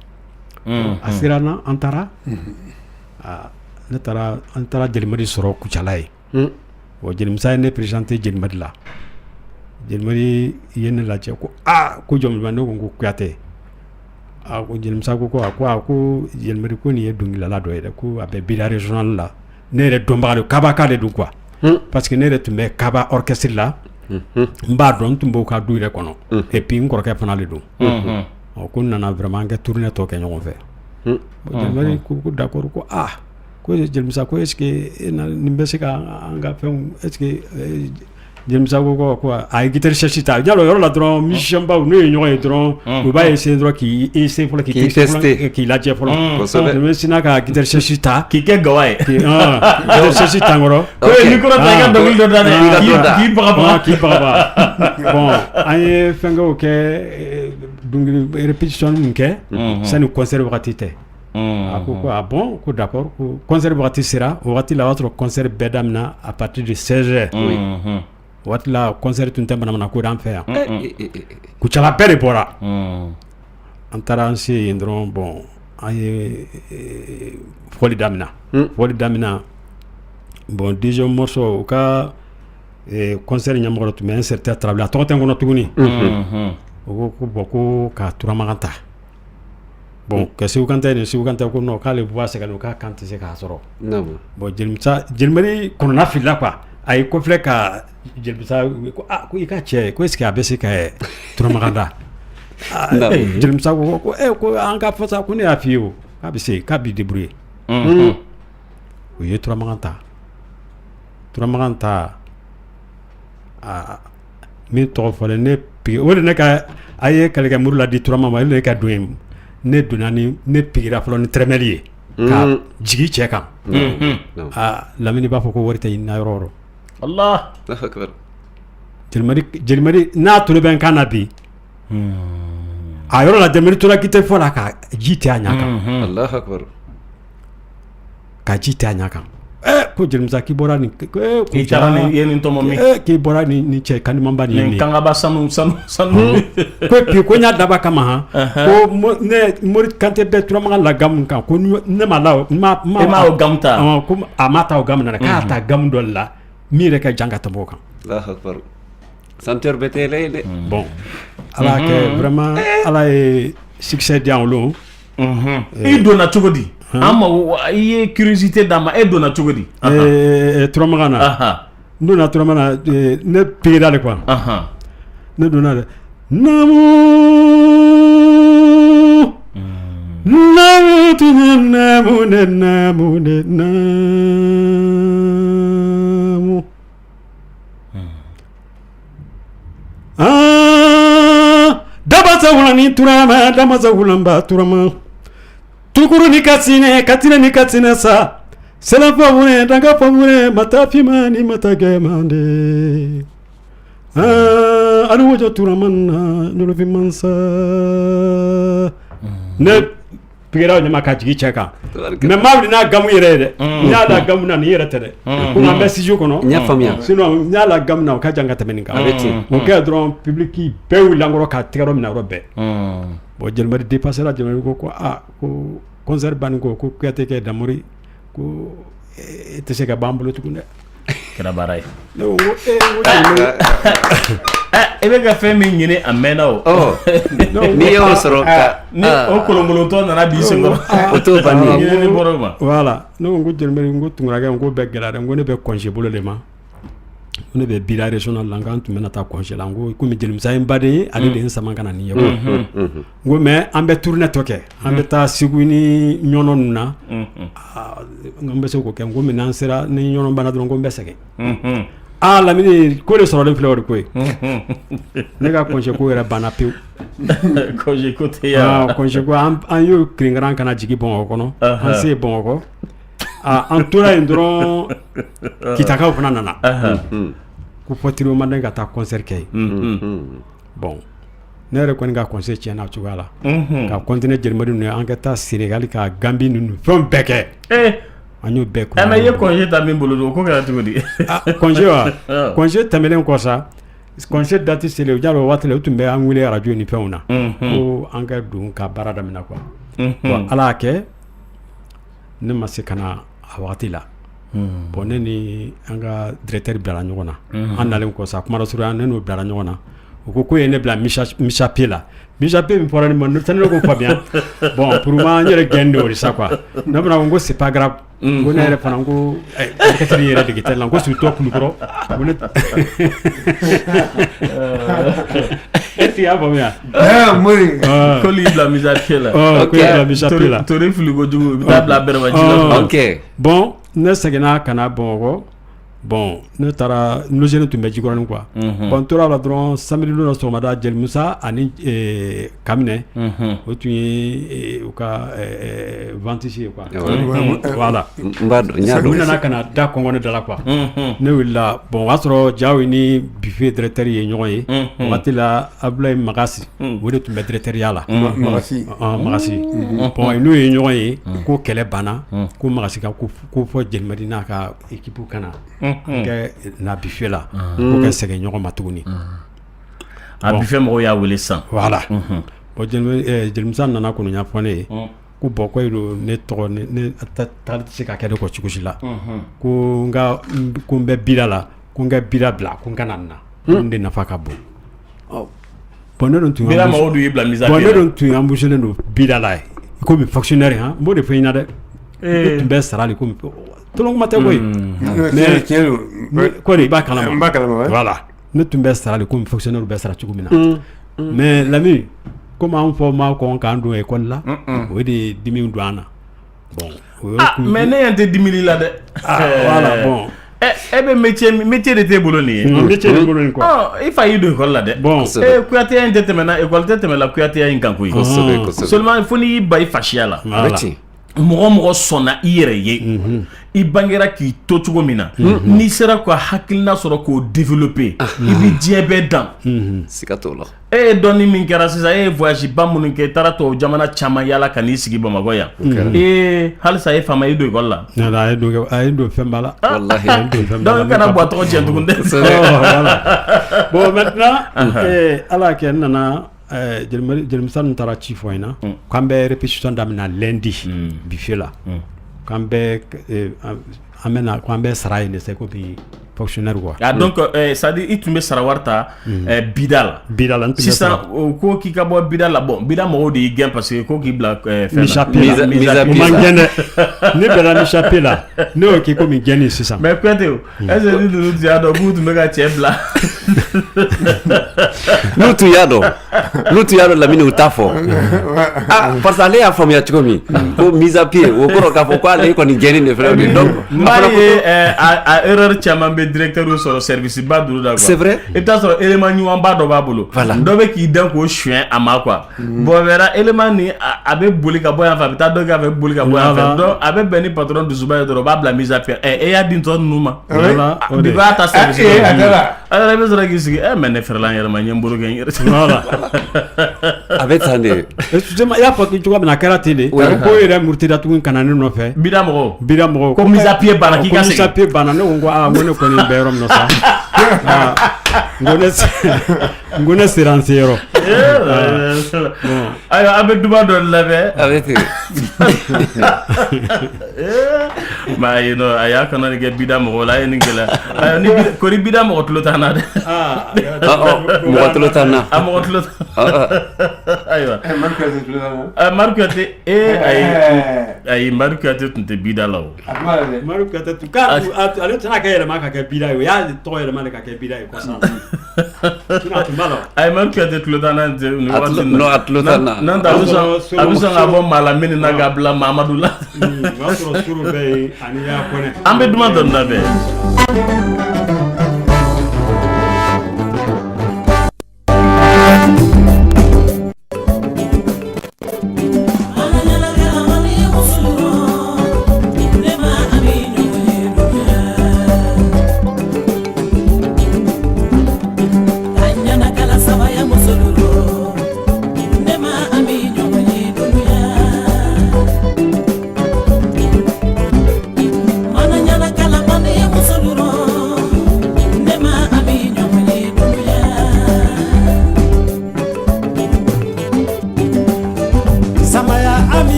a sera na an taara an taara Jelimadi sɔrɔ Kucala ye bon Jelimisa ye ne présenté Jelimadi la Jelimadi ye ne lajɛ ko ko jɔn ne ko Kuyatɛ ko Jelimisa ko Jelimadi ko nin ye dɔnkilidala dɔ ye dɛ ko a bɛ Bida régional la ne yɛrɛ dɔnbaga de Kaba ka de don quoi parce que ne yɛrɛ tun bɛ Kaba orchestre la n b'a dɔn n tun b'o ka du yɛrɛ kɔnɔ et puis n kɔrɔkɛ fana de don ko nana vraiment an kɛ tournée tɔ kɛ ɲɔgɔn fɛ Jelimadi ko d'accord ko ko Jelimisa ko est-ce que nin bɛ se ka an ka fɛnw est-ce que Jelimisa ko a ye guitare cherche ta yalo yɔrɔ la dɔrɔn musicien baw n'u ye ɲɔgɔn ye dɔrɔn u b'a essayer dɔrɔn k'i essayer fɔlɔ k'i lajɛ fɔlɔ mais sina ka guitare cherche ta k'i kɛ gawa ye guitare cherche ta nkɔrɔ ni kɔrɔ ta i ka dɔnkili dɔ da dɛ k'i bagabaga bon an ye fɛnkɛw kɛ dɔnkili répétition min kɛ sani concert wagati tɛ a ko bon ko d'accord ko concert wagati sera o wagati la o y'a sɔrɔ concert bɛɛ daminɛ à partir de 16h waati la concert tun tɛ manamana ko d'an fɛ yan Kucala bɛɛ de bɔra an taara an se yen dɔrɔn bon an ye fɔli daminɛ bon deuxième morceau u ka concert ɲɛmɔgɔ tun bɛ un certain Tarawele a tɔgɔ tɛ n kɔnɔ tuguni o ko bon ko ka Turamagan ta bon ka Seku Kanté ko non k'ale bɔ a sɛgɛn k'a kan tɛ se k'a sɔrɔ bon Jelimadi kɔnɔna filila quoi a ye kɔfilɛ ka Jelimisa ko i ka cɛ ko est-ce que a bɛ se ka Turamagan da Jelimisa ko an ka fɔ sa ko ne y'a f'i ye o k'a bɛ se k'a b'i débrouiller u ye Turamagan ta min tɔgɔ fɔlen ne pigi o de ne ka a ye kɛlɛkɛ muru la di Turamagan ma o de ne ka don yen ne donna ni ne pigira fɔlɔ ni tɛrɛmɛli ye ka jigi cɛ kan Lamini b'a fɔ ko wari tɛ ɲini na yɔrɔ o yɔrɔ Allah Jelimadi n'a tolo bɛ n kan na bi a yɔrɔ la Jelimadi tora guitare fɔ la ka ji tɛ a ɲɛ kan ka ji tɛ a ɲɛ kan ko Jelimisa k'i bɔra nin k'i taara nin ye nin tɔmɔ min k'i bɔra nin cɛ kanimanba nin ye nin kangaba sanu ko puis ko n y'a daba kama ko ne Mori Kanté bɛ Turamagan la gamu kan ko ne ma la e ma o gamu ta ko a ma ta o gamu na k'a ta gamu dɔ la min yɛrɛ ka jan ka tɛmɛ o kan chanteur bɛ tɛ lɛ dɛ bon ala kɛ vraiment ala ye succès di an olu i donna cogo di an ma i ye curiosité d'a ma e donna cogo di Turamagan na n donna Turamagan na ne pigera de quoi ne donna de namu Dabasa wulani Turama damasa wulanba Turama tukuru ni kasine katine ni kasine sa c'est la famune danga famune mata pimani mata gemande anu wajo turamanna nulu fimansa ne pigera nyama ka jigi cheka mais mawli na gamu yere de nya la gamu na yere tede ko na message ko no nya famia sinon nya la gamu na ka janga temeninga o ka dron public ki bew langoro ka tigaro mina robe bo jël ma dépasser la jël ko ko concert ban ko kuyate ke damuri ko te se ka bambulo tukunde kira baray ebe ka fɛn min ɲini a mɛnna o ni y'o sɔrɔ ni o kolonkolotɔ nana bi sen kɔrɔ o t'o ban ni ɲinini bɔra o ma voilà ne ko jɛnbɛri ko tunkarakɛ ko bɛɛ gɛlɛyara ko ne bɛ congé bolo de ma ko ne bɛ bira régional la kan tun bɛna taa congé la ko komi Jelimusa ye n baden ye ale de ye n sama ka na nin ye ko mais an bɛ tournée tɔ kɛ an bɛ taa Segu ni ɲɔnɔ ninnu na n bɛ se k'o kɛ ko mais n'an sera ni ɲɔnɔ banna dɔrɔn ko n bɛ sɛgɛn Lamini ko de sɔrɔlen filɛ o de ko ye ne ka congé ko yɛrɛ banna pewu congé ko tɛ yan congé ko an y'o kirinkaran kana jigin Bamakɔ kɔnɔ an se Bamakɔ an tora yen dɔrɔn kitakaw fana nana ko fɔtiri ma den ka taa concert kɛ yen bon ne yɛrɛ kɔni ka concert tiɲɛna cogoya la ka continuer Jelimadi ninnu an ka taa Sénégal ka Gambie ninnu fɛn bɛɛ kɛ an y'o bɛɛ mais i ye congé ta min bolo don ko kɛra cogo di congé wa congé tɛmɛnen kɔ sa congé date selen u jalo waati la u tun bɛ an wele radio ni fɛnw na ko an ka don ka baara daminɛ quoi bon ala y'a kɛ ne ma se ka na a waati la bon ne ni an ka directeur bilara ɲɔgɔn na an nalen kɔ sa kuma dɔ sɔrɔ ne n'o bilara ɲɔgɔn na u ko ye ne bila Micha P la Micha P min fɔra ne ma ne ko Fabien bon pour moi n yɛrɛ gɛn de o de sa quoi ne bɛna ko c'est pas grave ko ne yɛrɛ fana ko marketing yɛrɛ dege tɛ la ko surtout Kulukɔrɔ ko ne est-ce que y'a faamuya mori ko l'i bila Micha P la ko y'i bila Micha P la tori fili kojugu i bɛ taa bila Bɛrɛma ji la ok bon ne seginna ka na Bamakɔ bon ne taara logé tun bɛ Jikɔrɔni quoi bon tora la dɔrɔn samedi don sɔgɔmada Jelimusa ani Kaminɛ o tun ye u ka ventisi ye quoi voilà u nana ka na da kɔngɔ ne da la quoi ne wulila bon o y'a sɔrɔ Jawo ni buffet directeur ye ɲɔgɔn ye waati la Abdoulaye Magasi o de tun bɛ directeuriya la Magasi bon n'o ye ɲɔgɔn ye ko kɛlɛ banna ko Magasi ka ko fɔ Jelimadi n'a ka équipe kana kɛ na buffet la ko kɛ sɛgɛn ɲɔgɔn ma tuguni a buffet mɔgɔw y'a wele san voilà bon Jelimusa nana kɔni ɲɛfɔ ne ye ko bon ko ne tɔgɔ ne tɛ se ka kɛ de kɔ cogo si la ko n bɛ bira la ko n ka bira bila ko n kana na n de nafa ka bon bon ne dun tun bira mɔgɔw dun y'i bila Micha P la bon ne dun tun embauché don bira la ye komi fonctionnaire n b'o de fɔ i ɲɛna dɛ ne tun bɛ sara de komi tolonguma tɛ koyi mais ko de i b'a kalama voilà ne tun bɛ sara de komi fonctionnaire bɛ sara cogo min na mais Lamini komi an fɔ ma kɔn k'an don école la o de dimi don an na bon mais ne ɲɛ tɛ dimi la dɛ voilà bon e bɛ métier de t'e bolo nin ye métier de bolo nin quoi i fa y'i don école la dɛ bon Kuyateya in tɛ tɛmɛna école tɛ tɛmɛla Kuyateya in kan koyi seulement fo n'i y'i ba i fasiya la mɔgɔ mɔgɔ sɔnna i yɛrɛ ye i bangera k'i to cogo min na n'i sera ka hakilina sɔrɔ k'o développer i bi diɲɛ bɛɛ dan siga t'o la e ye dɔnni min kɛra sisan e ye voyage ba minnu kɛ i taara tubabu jamana caman yaala ka n'i sigi Bamakɔ yan halisa e fama i don école la a ye don fɛn b'a la wallahi donc kana bɔ a tɔgɔ tiɲɛ tugun dɛ bon maintenant ala kɛ n nana Jelimusa nun taara ci fɔ in na k'an bɛ répétition daminɛ lundi buffet la k'an bɛ sara yen de c'est comme fonctionnaire quoi donc ça dit i tun bɛ sara wari ta bida la sisan o ko k'i ka bɔ bida la bon bida mɔgɔw de y'i gɛn parce que ko k'i bila fɛn na Micha P la o man gɛn dɛ ne bɛnna Micha P la ne y'o k'i komi gɛnni sisan mais Kuyate est-ce que ni ninnu tun y'a dɔn k'u tun bɛ ka cɛ bila n'u tun y'a dɔn Lamini u t'a fɔ parce que ale y'a faamuya cogo min ko Micha P o kɔrɔ k'a fɔ ko ale kɔni gɛnni de filɛ donc n b'a ye a erreur caman bɛ directeur sur le service bas de quoi. C'est vrai. Et t'as sur élément ɲuman ba do ba bolo. Voilà. Dɔ bɛ k'i dan ko chien a ma quoi. Bon vera élément ni a bɛ boli ka bɔ yan fɛ a bɛ taa dɔ kɛ a bɛ boli ka bɔ yan fɛ. Donc a bɛ bɛn ni patron dusuba ye dɔrɔn o b'a bila mise à pied. E y'a di tɔ ninnu ma. Voilà. De b'a ta service. Alors i bɛ sɔrɔ k'i sigi mais ne fɛrɛla n yɛrɛ ma n ye n bolo kɛ n yɛrɛ. Voilà. A bɛ tan de. Excusez-moi, il y a pas cogo min na kɛra ten de. Ko yɛrɛ murutida tuguni kana ne nɔfɛ. Bida mɔgɔw. Bida mɔgɔw. Ko mise à pied banna k'i ka segin. Ko mise à pied banna ne ko n ko ne kɔni bɛ yɔrɔ min na sa. N ko ne sera n se yɔrɔ. Ayiwa an bɛ duba dɔ labɛn. A bɛ ten. Mais ayi non a y'a kanani kɛ bida mɔgɔw la a ye nin gɛlɛya. Ni kori bida mɔgɔ tulo t'an na dɛ. Mɔgɔ tulo t'an na. A mɔgɔ tulo ayiwa. Mari Kuyate ayi Mari Kuyate tun tɛ bida la o. Mari Kuyate tun ale tɛna kɛ yɛlɛma ka kɛ bida ye o y'a tɔgɔ yɛlɛma de ka kɛ bida ye kɔsa. Ayi Mari Kuyate tulo t'an na nin waati in na. A tulo t'an na. N'o tɛ a bɛ sɔn ka bɔ maa la min na k'a bila Mamadu la. O y'a sɔrɔ suru bɛɛ ye ani y'a kɔnɛ. An bɛ duman dɔ labɛn.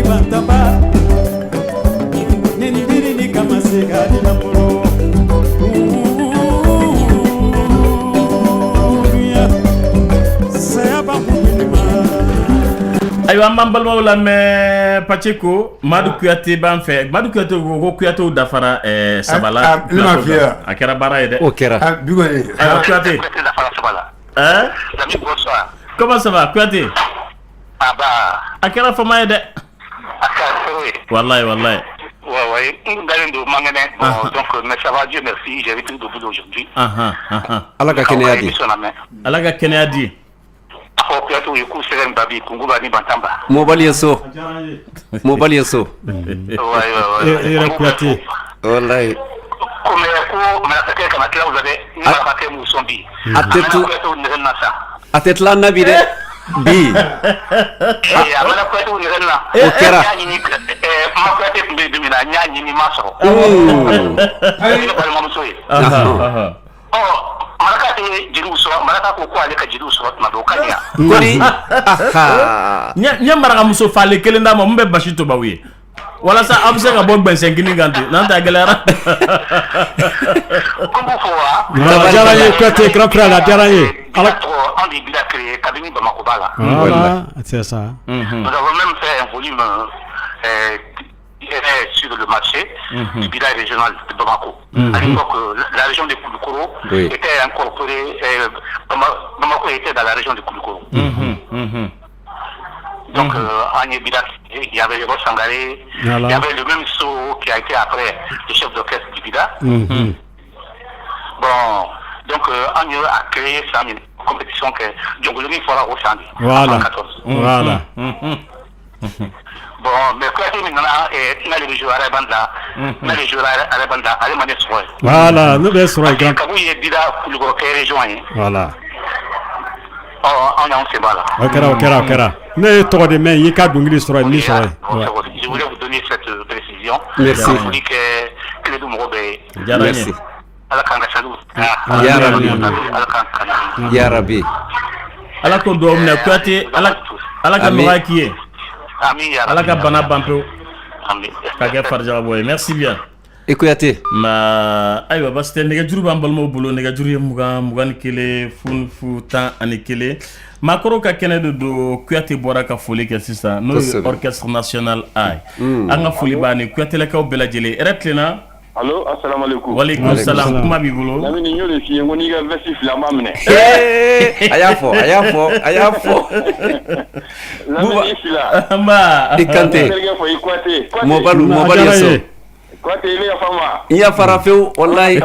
Bantaba, neni biri ni kama se kadina muro. ayiwa an b'an balimaw lamɛn Pacheco Madu Kuyate b'an fɛ Madu Kuyate ko Kuyatew dafara sabala a kɛra baara ye dɛ o kɛra bi kɔni ayiwa Kuyate L'ami, bonsoir. comment ça va Kuyate Ah bah. a kɛra fama ye dɛ Oui. wallahi Ouais. Donc, mais ça va, Dieu merci, j'ai vécu de boulot aujourd'hui. Ala ka kɛnɛya di Ala ka kɛnɛya di mobali ye so yɛrɛ Kuyate wallahi a tɛ tila nabi dɛ bi o kɛra ɲɛ marakamuso falen kelen d'a ma mun bɛ basi tobaw ye walasa aw bɛ se ka bɔ gbɛnsɛn kini kan ten n'an tɛ gɛlɛyara diyara n ye Kuyate grand frère la diyara n ye voilà c'est ça nous avons même fait un volume sur le marché du bilan régional de Bamako. À l'époque, la région de Koulikoro était incorporée, Bamako était dans la région de Koulikoro. Donc, en Yébida, il y avait Roch Sangaré, il y avait le même saut qui a été après le chef d'orchestre du Bida. Bon, donc, on a créé ça, une compétition que Djongoloni fera au Sandi en 2014. Voilà. Bon, mais quand maintenant, il y a les joueurs à la bande là, il y a les joueurs à la bande là, allez m'en essoyer. Voilà, nous devons sur grand. Quand vous y êtes là, pour le groupe rejoindre. Voilà. Oh, on a un sébat là. Ok. Mais toi de main, il y a dungli sur une mission. Je voulais vous donner cette précision. Merci. Je vous dis que les deux mots, merci. Allah kanga salu. Ya Rabbi. Ala ko do na Kuyate ala ka nɔgɔya k'i ye. Amin ya Ala ka bana ban pewu. Amin. Ka kɛ farijaga bɔ ye. Merci bien. I Kuyate. Ma ayiwa basi tɛ nɛgɛjuru b'an balimaw bolo nɛgɛjuru ye 21 fu 11 maakɔrɔw ka kɛnɛ de don Kuyate bɔra ka foli kɛ sisan n'o ye orchestre national A an ka foli b'a ni Kuyatelakaw bɛɛ lajɛlen hɛrɛ tilenna. Allo, assalamu alaikum. Wa alaikum salam. Kuma b'i bolo. Lamini y'o de f'i ye ko n'i ka vesti fila ma minɛ. A y'a fɔ. Lamini fila. Nba. I Kante. Terikɛ fɔ i Kuyate. Mobali ye so. Kuyate i bɛ yafa n ma. I yafara fewu wallahi.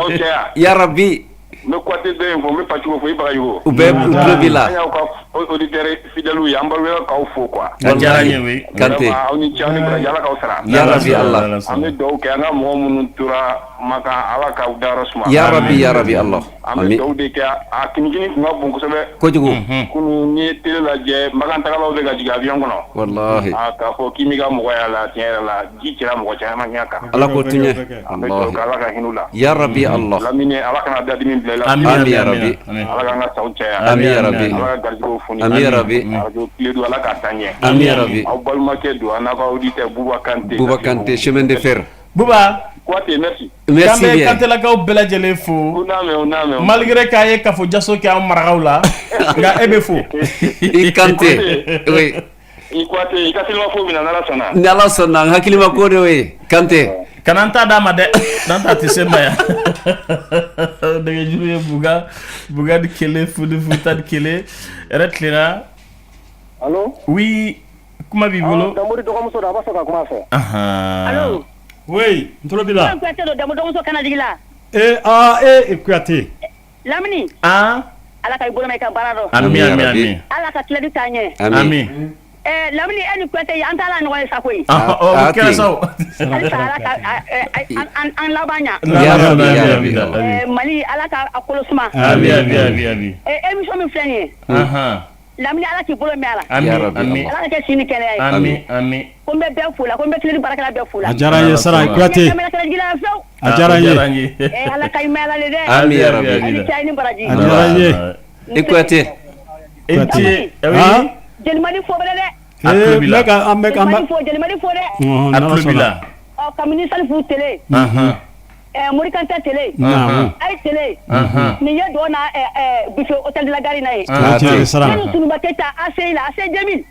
Ya Rabbi. N bɛ Kuyate bɛɛ fɔ n bɛ Pacheco fɔ i Bagayogo. U bɛɛ tulo b'i la. An y'aw ka auditeurs fidèles ye an balimaw k'aw fo quoi. A diyara n ye oui. Kante. Aw ni ce aw ni baraji Ala k'aw sara. Ya Rabbi Allah. An bɛ dugawu kɛ an ka mɔgɔ minnu tora Makan Ala k'aw dayɔrɔ suma. Ya Rabbi Allah. An bɛ dugawu de kɛ a kinikini tun ka bon kosɛbɛ. Kojugu. Kunu n'i ye télé lajɛ Makan tagalaw bɛ ka jigin avion kɔnɔ. Wallahi. K'a fɔ k'i m'i ka mɔgɔya la tiɲɛ yɛrɛ la ji cɛra mɔgɔ caman ɲɛ kan. Ala k'o tun ye. An bɛ dugawu kɛ Ala ka hinɛ u la. Ya Rabbi Allah. Lamini Ala kana dadimi bila i la. Amin ya Rabbi. Ala k'an ka saw caya. Amin ya Rabbi. Ala ka garisigɛw foni. Amin ya Rabbi. Radio tile don Ala k'a taa ɲɛ. Amin ya Rabbi. Aw balimakɛ don an n'a ka auditeur Bouba Kante. Bouba Kante chemin de fer. Buba. Kuyate merci. Merci bien. K'an bɛ Kantelakaw bɛɛ lajɛlen fo. U n'a mɛn. Malgré k'a ye kafo jaso kɛ an marakaw la nka e bɛ fo. I Kante. Oui. I Kuyate i ka selimafo bɛ na n'Ala sɔnna. Ni Ala sɔnna n hakili ma ko de o ye Kante. Kana n ta d'a ma dɛ n'an ta tɛ se ma yan. Nɛgɛjuru ye Buga ni kelen Fuli Futa ni kelen hɛrɛ tilenna. Allo. Oui kuma b'i bolo. Damori dɔgɔmuso don a b'a fɛ ka kuma fɛ. Allo. Oui, n tulo b'i la. Kuyate don Damori dɔgɔmuso kana jigi la. Kuyate. Lamini. Ala ka i bolo mɛn i ka baara dɔn. Ami. Ala ka tilali taa ɲɛ. Ami. Lamini e ni Kuyate an t'a la ɲɔgɔn ye sa koyi. O kɛra sa o. Halisa Ala ka an laban ɲa. Ya Rabbi. Mali Ala ka a kolo suma. Ami. Émission min filɛ nin ye. Lamini Ala k'i bolo mɛn a la. Ami. Ala ka kɛ sini kɛnɛya ye. Ami. Ko n bɛ bɛɛ fo la ko n bɛ tile ni baarakɛla bɛɛ fo la. A diyara n ye Sara Kuyate. A diyara n ye. Ala ka i mɛn Ala le dɛ. Ami ya Rabbi. Ani cɛ ni baraji. A diyara n ye. I Kuyate. Jelimani fo bɛlɛ dɛ. Jelimani fo dɛ. A tulo b'i la. Kabini Salifu télé. Morikanta télé. Ayi télé. Nin ye dɔn na buffet hôtel de la Gare na ye. Sara. Ni Sunuba Keyita AC la AC 2000.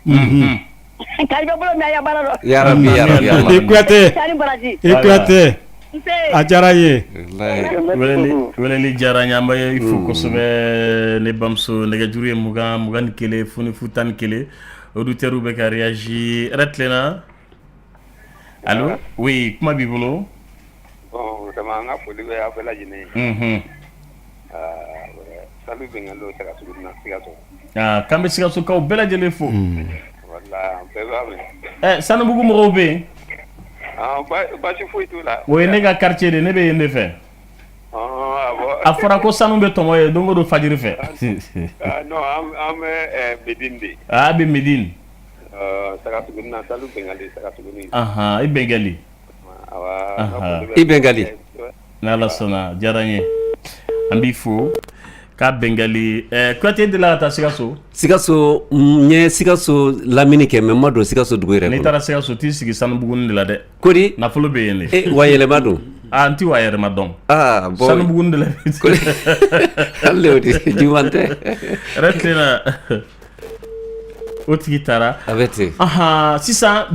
Karibe bolo mi ayabara do. Ya Rabbi ya Rabbi. Ikwete. Sani baraji. Ikwete. A diyara ye. Weleli diyara ɲamba ye fo kosɛbɛ ne bamuso nɛgɛjuru ye 20 ni kelen fo ni fu 11 auditeurs bɛ ka réagir Rɛtilena. Allô? Oui, kuma b'i bolo? Bon, vraiment an ka foli bɛ aw bɛɛ lajɛlen. Salut Bengalo Sikaso na Sikaso. K'an bɛ Sikaso kaw bɛɛ lajɛlen fo. Wala, bɛɛ b'a mɛn. Sanubugu mɔgɔw bɛ yen? Basi foyi t'u la. O ye ne ka quartier de ne bɛ yen de fɛ. A fɔra ko sanu bɛ tɔmɔ ye don o don fajiri fɛ. Non, an bɛ Médine de. A bɛ Médine. Sikaso na Salut Bengali Sikaso ni. I Bengali. I Bengali. N'Ala sɔnna diyara n ye. An b'i fo. K'a Bengali. Kuyate delila ka taa Sikaso? Sikaso n ye Sikaso lamini kɛ mais n ma don Sikaso dugu yɛrɛ kɔnɔ. N'i taara Sikaso t'i sigi Sanubuguni de la dɛ. Kodi? Nafolo bɛ yen de. Wa yɛlɛma don? N ti wa yɛlɛma dɔn. Bon. Sanubuguni de la. Hali o de juguman tɛ. Rɛtilena. O tigi taara. A bɛ ten. Sisan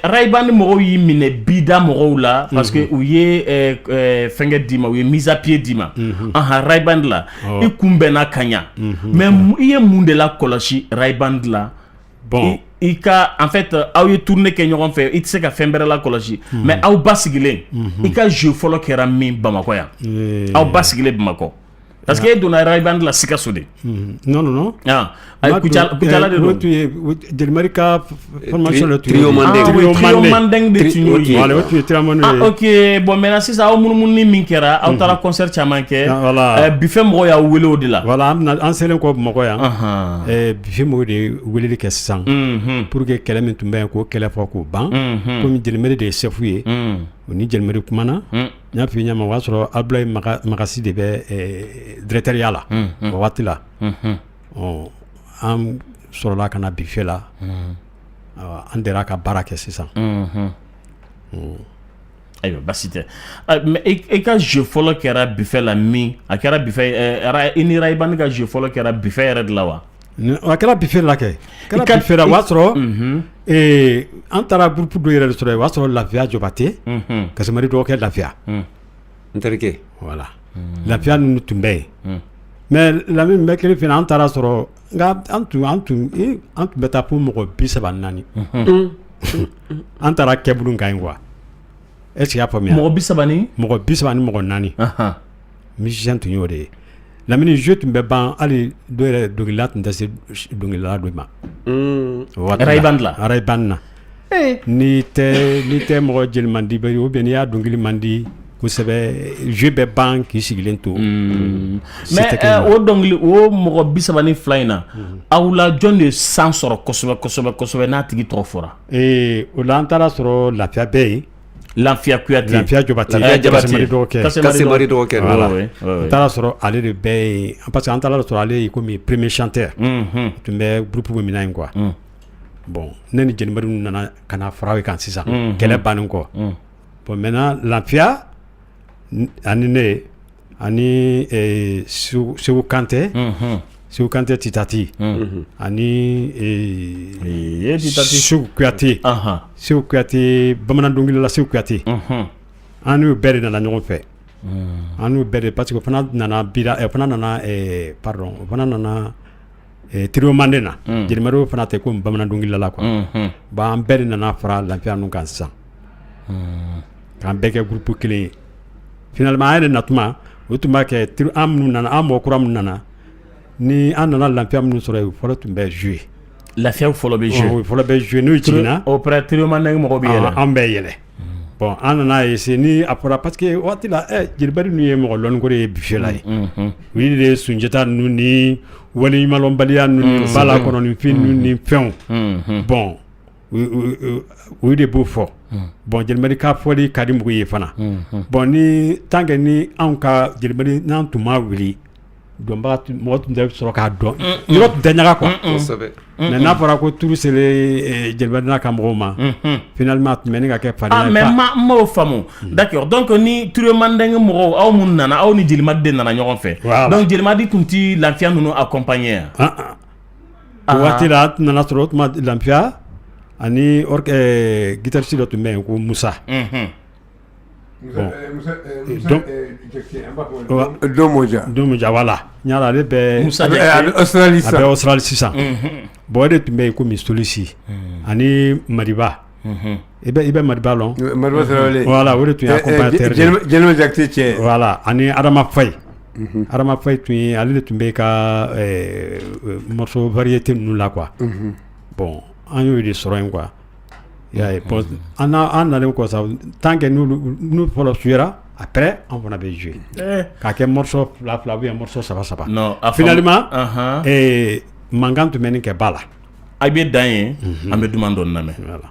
Rayban mɔgɔw y'i minɛ bida mɔgɔw la parce que u ye fɛngɛ d'i ma u ye mise à pied d'i ma. Rayban la i kunbɛnna ka ɲa mais i ye mun de la kɔlɔsi Rayban la? Bon i ka en fait aw ye tournée kɛ ɲɔgɔn fɛ i tɛ se ka fɛn bɛrɛ la kɔlɔsi mais aw ba sigilen i ka jeu fɔlɔ kɛra min Bamakɔ yan aw ba sigilen Bamakɔ parce que e donna Rayban la Sikaso de. Non. Kucala de don. Jelimari ka formation le trio mandeng de trio ye. Voilà, o tun ye trio mandeng. OK, bon maintenant sisan aw munumunu min kɛra aw taara concert caman kɛ. Buffet mɔgɔw y'aw wele o de la. Voilà, an selen kɔ Bamakɔ yan. Buffet mɔgɔw de weleli kɛ sisan pour que kɛlɛ min tun bɛ yen k'o kɛlɛ fɔ k'o ban. Komi Jelimari de ye chef ye. O ni Jelimari kumana. N y'a f'i ɲɛna o y'a sɔrɔ Abdoulaye Magasi de bɛ directeur la o waati la. An sɔrɔla ka na Buffet la. An dera ka baara kɛ sisan. Ayiwa basi tɛ mais i ka jeu fɔlɔ kɛra Buffet la min a kɛra Buffet i ni Rayban ka jeu fɔlɔ kɛra Buffet yɛrɛ de la wa? A kɛra Buffet la kɛ. Kɛra Buffet la o y'a sɔrɔ an taara groupe dɔ yɛrɛ de sɔrɔ yen o y'a sɔrɔ Lafiya Jobate Kasimari dɔgɔkɛ Lafiya n terikɛ. Voilà Lafiya ninnu tun bɛ yen mais Lamini bɛ kelen fana an taara sɔrɔ nka an tun bɛ taa fo mɔgɔ 34 an taara kɛbulu kan yen quoi est ce que y'a faamuya? Mɔgɔ 30 ni? Mɔgɔ 30 ni mɔgɔ 4 musicien tun y'o de ye. Lamini jeu tun bɛ ban hali dɔ yɛrɛ dɔnkilida tun tɛ se dɔnkilidala dɔ ma. Rayban la. Rayban na. N'i tɛ mɔgɔ jeli man di ou bien n'i y'a dɔnkili man di kosɛbɛ jeu bɛ ban k'i sigilen to. Mais o dɔnkili o mɔgɔ 32 in na aw la jɔn de san sɔrɔ kosɛbɛ n'a tigi tɔgɔ fɔra? O la an taara sɔrɔ Lafiya bɛ yen. Lafiya Kuyate. Lafiya Jobate. Kasimari dɔgɔkɛ. An taara sɔrɔ ale de bɛ yen parce que an taara sɔrɔ ale ye comme premier chanteur. Tun bɛ groupe min na yen quoi. Bon ne ni Jelimari nana ka na fara o kan sisan kɛlɛ bannen kɔ. Bon maintenant Lafiya ani ne ani Segu Kante Titati ani Segu Kuyate bamanan dɔnkilidala Segu Kuyate an n'u bɛɛ de nana ɲɔgɔn fɛ an n'u bɛɛ de parce que o fana nana trio manden na Jelimari fana tɛ komi bamanan dɔnkilidala quoi bon an bɛɛ de nana fara Lafiya ninnu kan sisan k'an bɛɛ kɛ groupe kelen ye finalement an yɛrɛ natuma o tun b'a kɛ an minnu nana an mɔgɔ kura minnu nana ni an nana Lafiya minnu sɔrɔ yen fɔlɔ tun bɛ jouer. Lafiya fɔlɔ bɛ jouer. Fɔlɔ bɛ jouer n'u jiginna. O pɛrɛ trio mandeng mɔgɔ bɛ yɛlɛ. An bɛ yɛlɛ. Bon an nana essayer ni a fɔra parce que waati la Jelibari ninnu ye mɔgɔ lɔnni ko de ye Buffet la ye. U ye de Sunjata ninnu ni waleɲumandɔnbaliya ninnu ni bala kɔnɔninfin ninnu ni fɛnw. Bon u de b'o fɔ. Bon Jelimari ka fɔli ka di mɔgɔw ye fana. Bon ni tant que ni anw ka Jelimari n'an tun ma wuli dɔnbaga mɔgɔ tun tɛ sɔrɔ k'a dɔn yɔrɔ tun tɛ ɲaga quoi. Mais n'a fɔra ko turu selen Jelibari n'a ka mɔgɔw ma finalement tun bɛ ne ka kɛ fadenya ye. Mais m'o faamu d'accord donc ni trio mandeng mɔgɔw aw mun nana aw ni Jelimari de nana ɲɔgɔn fɛ donc Jelimari tun ti Lafiya ninnu accompagner yan. O waati la an nana sɔrɔ o tuma Lafiya ani guitariste dɔ tun bɛ yen ko Musa. Domoja voilà ɲala ale bɛ Australie sisan bon o de tun bɛ yen komi Solisi ani Madiba i bɛ Madiba lɔn voilà o de tun ye accompagnateur Jɛnɛma Jakite cɛ voilà ani Adama Faye Adama Faye tun ye ale de tun bɛ ka morceau variété ninnu la quoi bon an y'o de sɔrɔ yen quoi bon an nalen kɔ sa tant que n'u fɔlɔ suyera après on fana bɛ jouer k'a kɛ morceau fila ou bien morceau saba non finalement mankan tun bɛ nin kɛ ba la a bɛ dan ye an bɛ duman dɔɔni lamɛn voilà.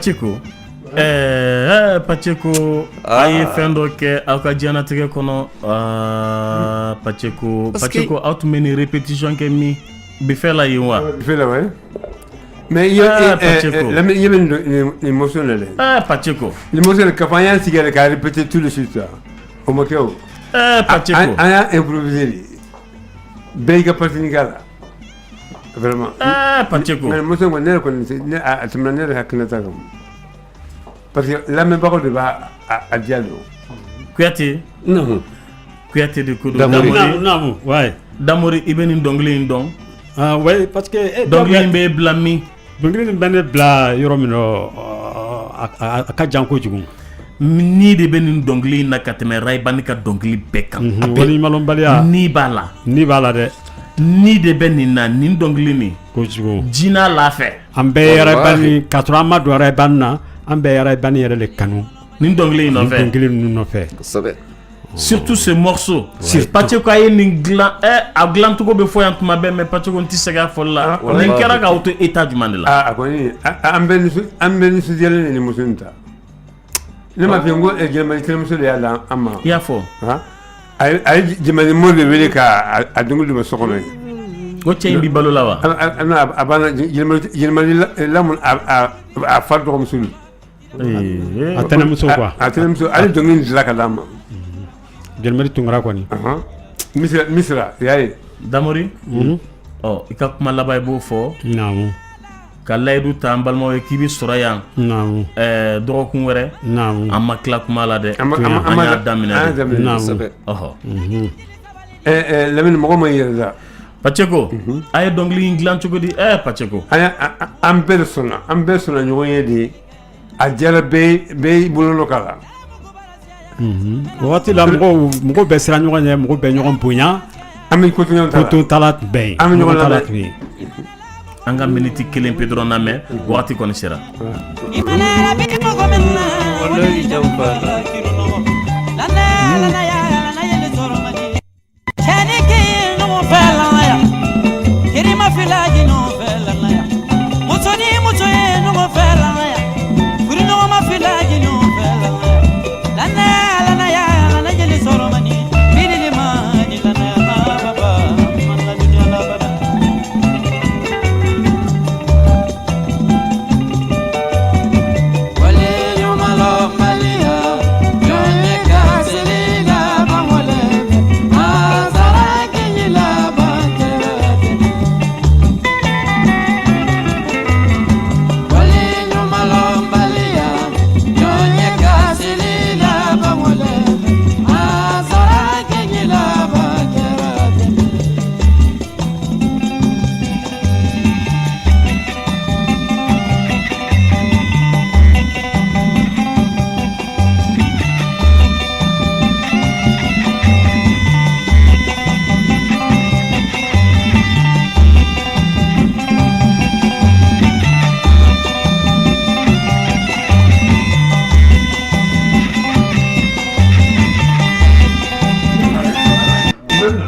Pacheco Pacheco aye fɛn dɔ kɛ aw ka diɲɛnatigɛ kɔnɔ Pacheco aw tun bɛ ni répétition kɛ min buffet la yen wa buffet la ouais mais il y a une émotion là Pacheco l'émotion quand on y a signé ka répéter tout le suite au moqueur Pacheco on a improvisé bega partinicala vraiment Pacheco mais l'émotion on est connaissé à ce moment là haknata comme parce que la même parole va à Diallo Kouyaté non Kouyaté de Kodo non ouais Damori ibeni dongli ndong ouais parce que dongli be blami dongli ben bla yoro mino aka janko jugu ni de benin dongli na kateme ray banika dongli beka woni malon balia ni bala de ni de benin na ni dongli ni ko jugu jina la fe ambe yara bani katra ma do ray banna ambe yara bani yara le kanu ni dongli no fe surtout ce morceau Pacheco aye ni glan a glan to go be foyant ma be mais Pacheco nti sega folla ni kera ka auto état du mandela akoni ambe ni sujele ni musunta ne ma fiango e jema ni muso de yalla amma ya fo ay jema ni mo de wele ka adungu de sokono go cey bi balo lawa abana jema lamun a fardo ko musul atana muso quoi atana muso ali dongin dilaka lama jelmari tungra ko ni misra yayi Damori ika kuma labay bo fo namu ka laydu tambalmo e kibi sorayan namu doro kun were namu amma kla kuma la de amma damina namu lamin mo mo yirda Pacheco ay dongli inglan chogodi Pacheco am persona nyoye di a jarabe be buluno kala wati la mɔgɔ bɛ siran ɲɔgɔn ɲɛ mɔgɔ bɛ ɲɔgɔn bonya an bɛ koto tala bɛn an bɛ ɲɔgɔn labɛn an ka miniti kelen pe dɔrɔn lamɛn wagati kɔni sera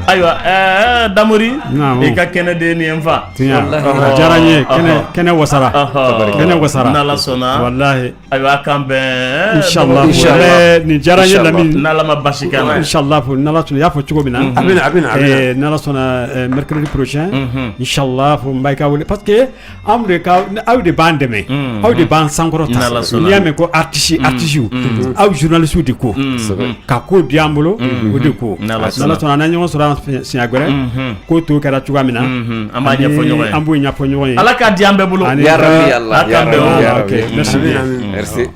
ayiwa Damori i ka kɛnɛ de ni fa diyara n ye kɛnɛ wasara n'ala sɔnna wallahi ayiwa kan bɛn inshallah nin diyara n ye Lamine n'ala ma basi k'a la inshallah n'ala sɔnna i y'a fɔ cogo min na n'ala sɔnna mercredi prochain inshallah fo n b'a ka wele parce que aw de b'an dɛmɛ aw de b'an sankɔrɔta n'i y'a mɛn ko artiste aw journaliste de ko ka ko di an bolo o de ko n'ala sɔnna n'an ɲɔgɔn sɔrɔ siɲɛ wɛrɛ ko to kɛra cogoya min na an b'a ɲɛfɔ ɲɔgɔn ye an b'o ɲɛfɔ ɲɔgɔn ye ala k'a di an bɛɛ bolo ya rabbi Allah ya rabbi merci merci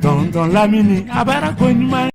Tonton Lamini abara ko ɲuman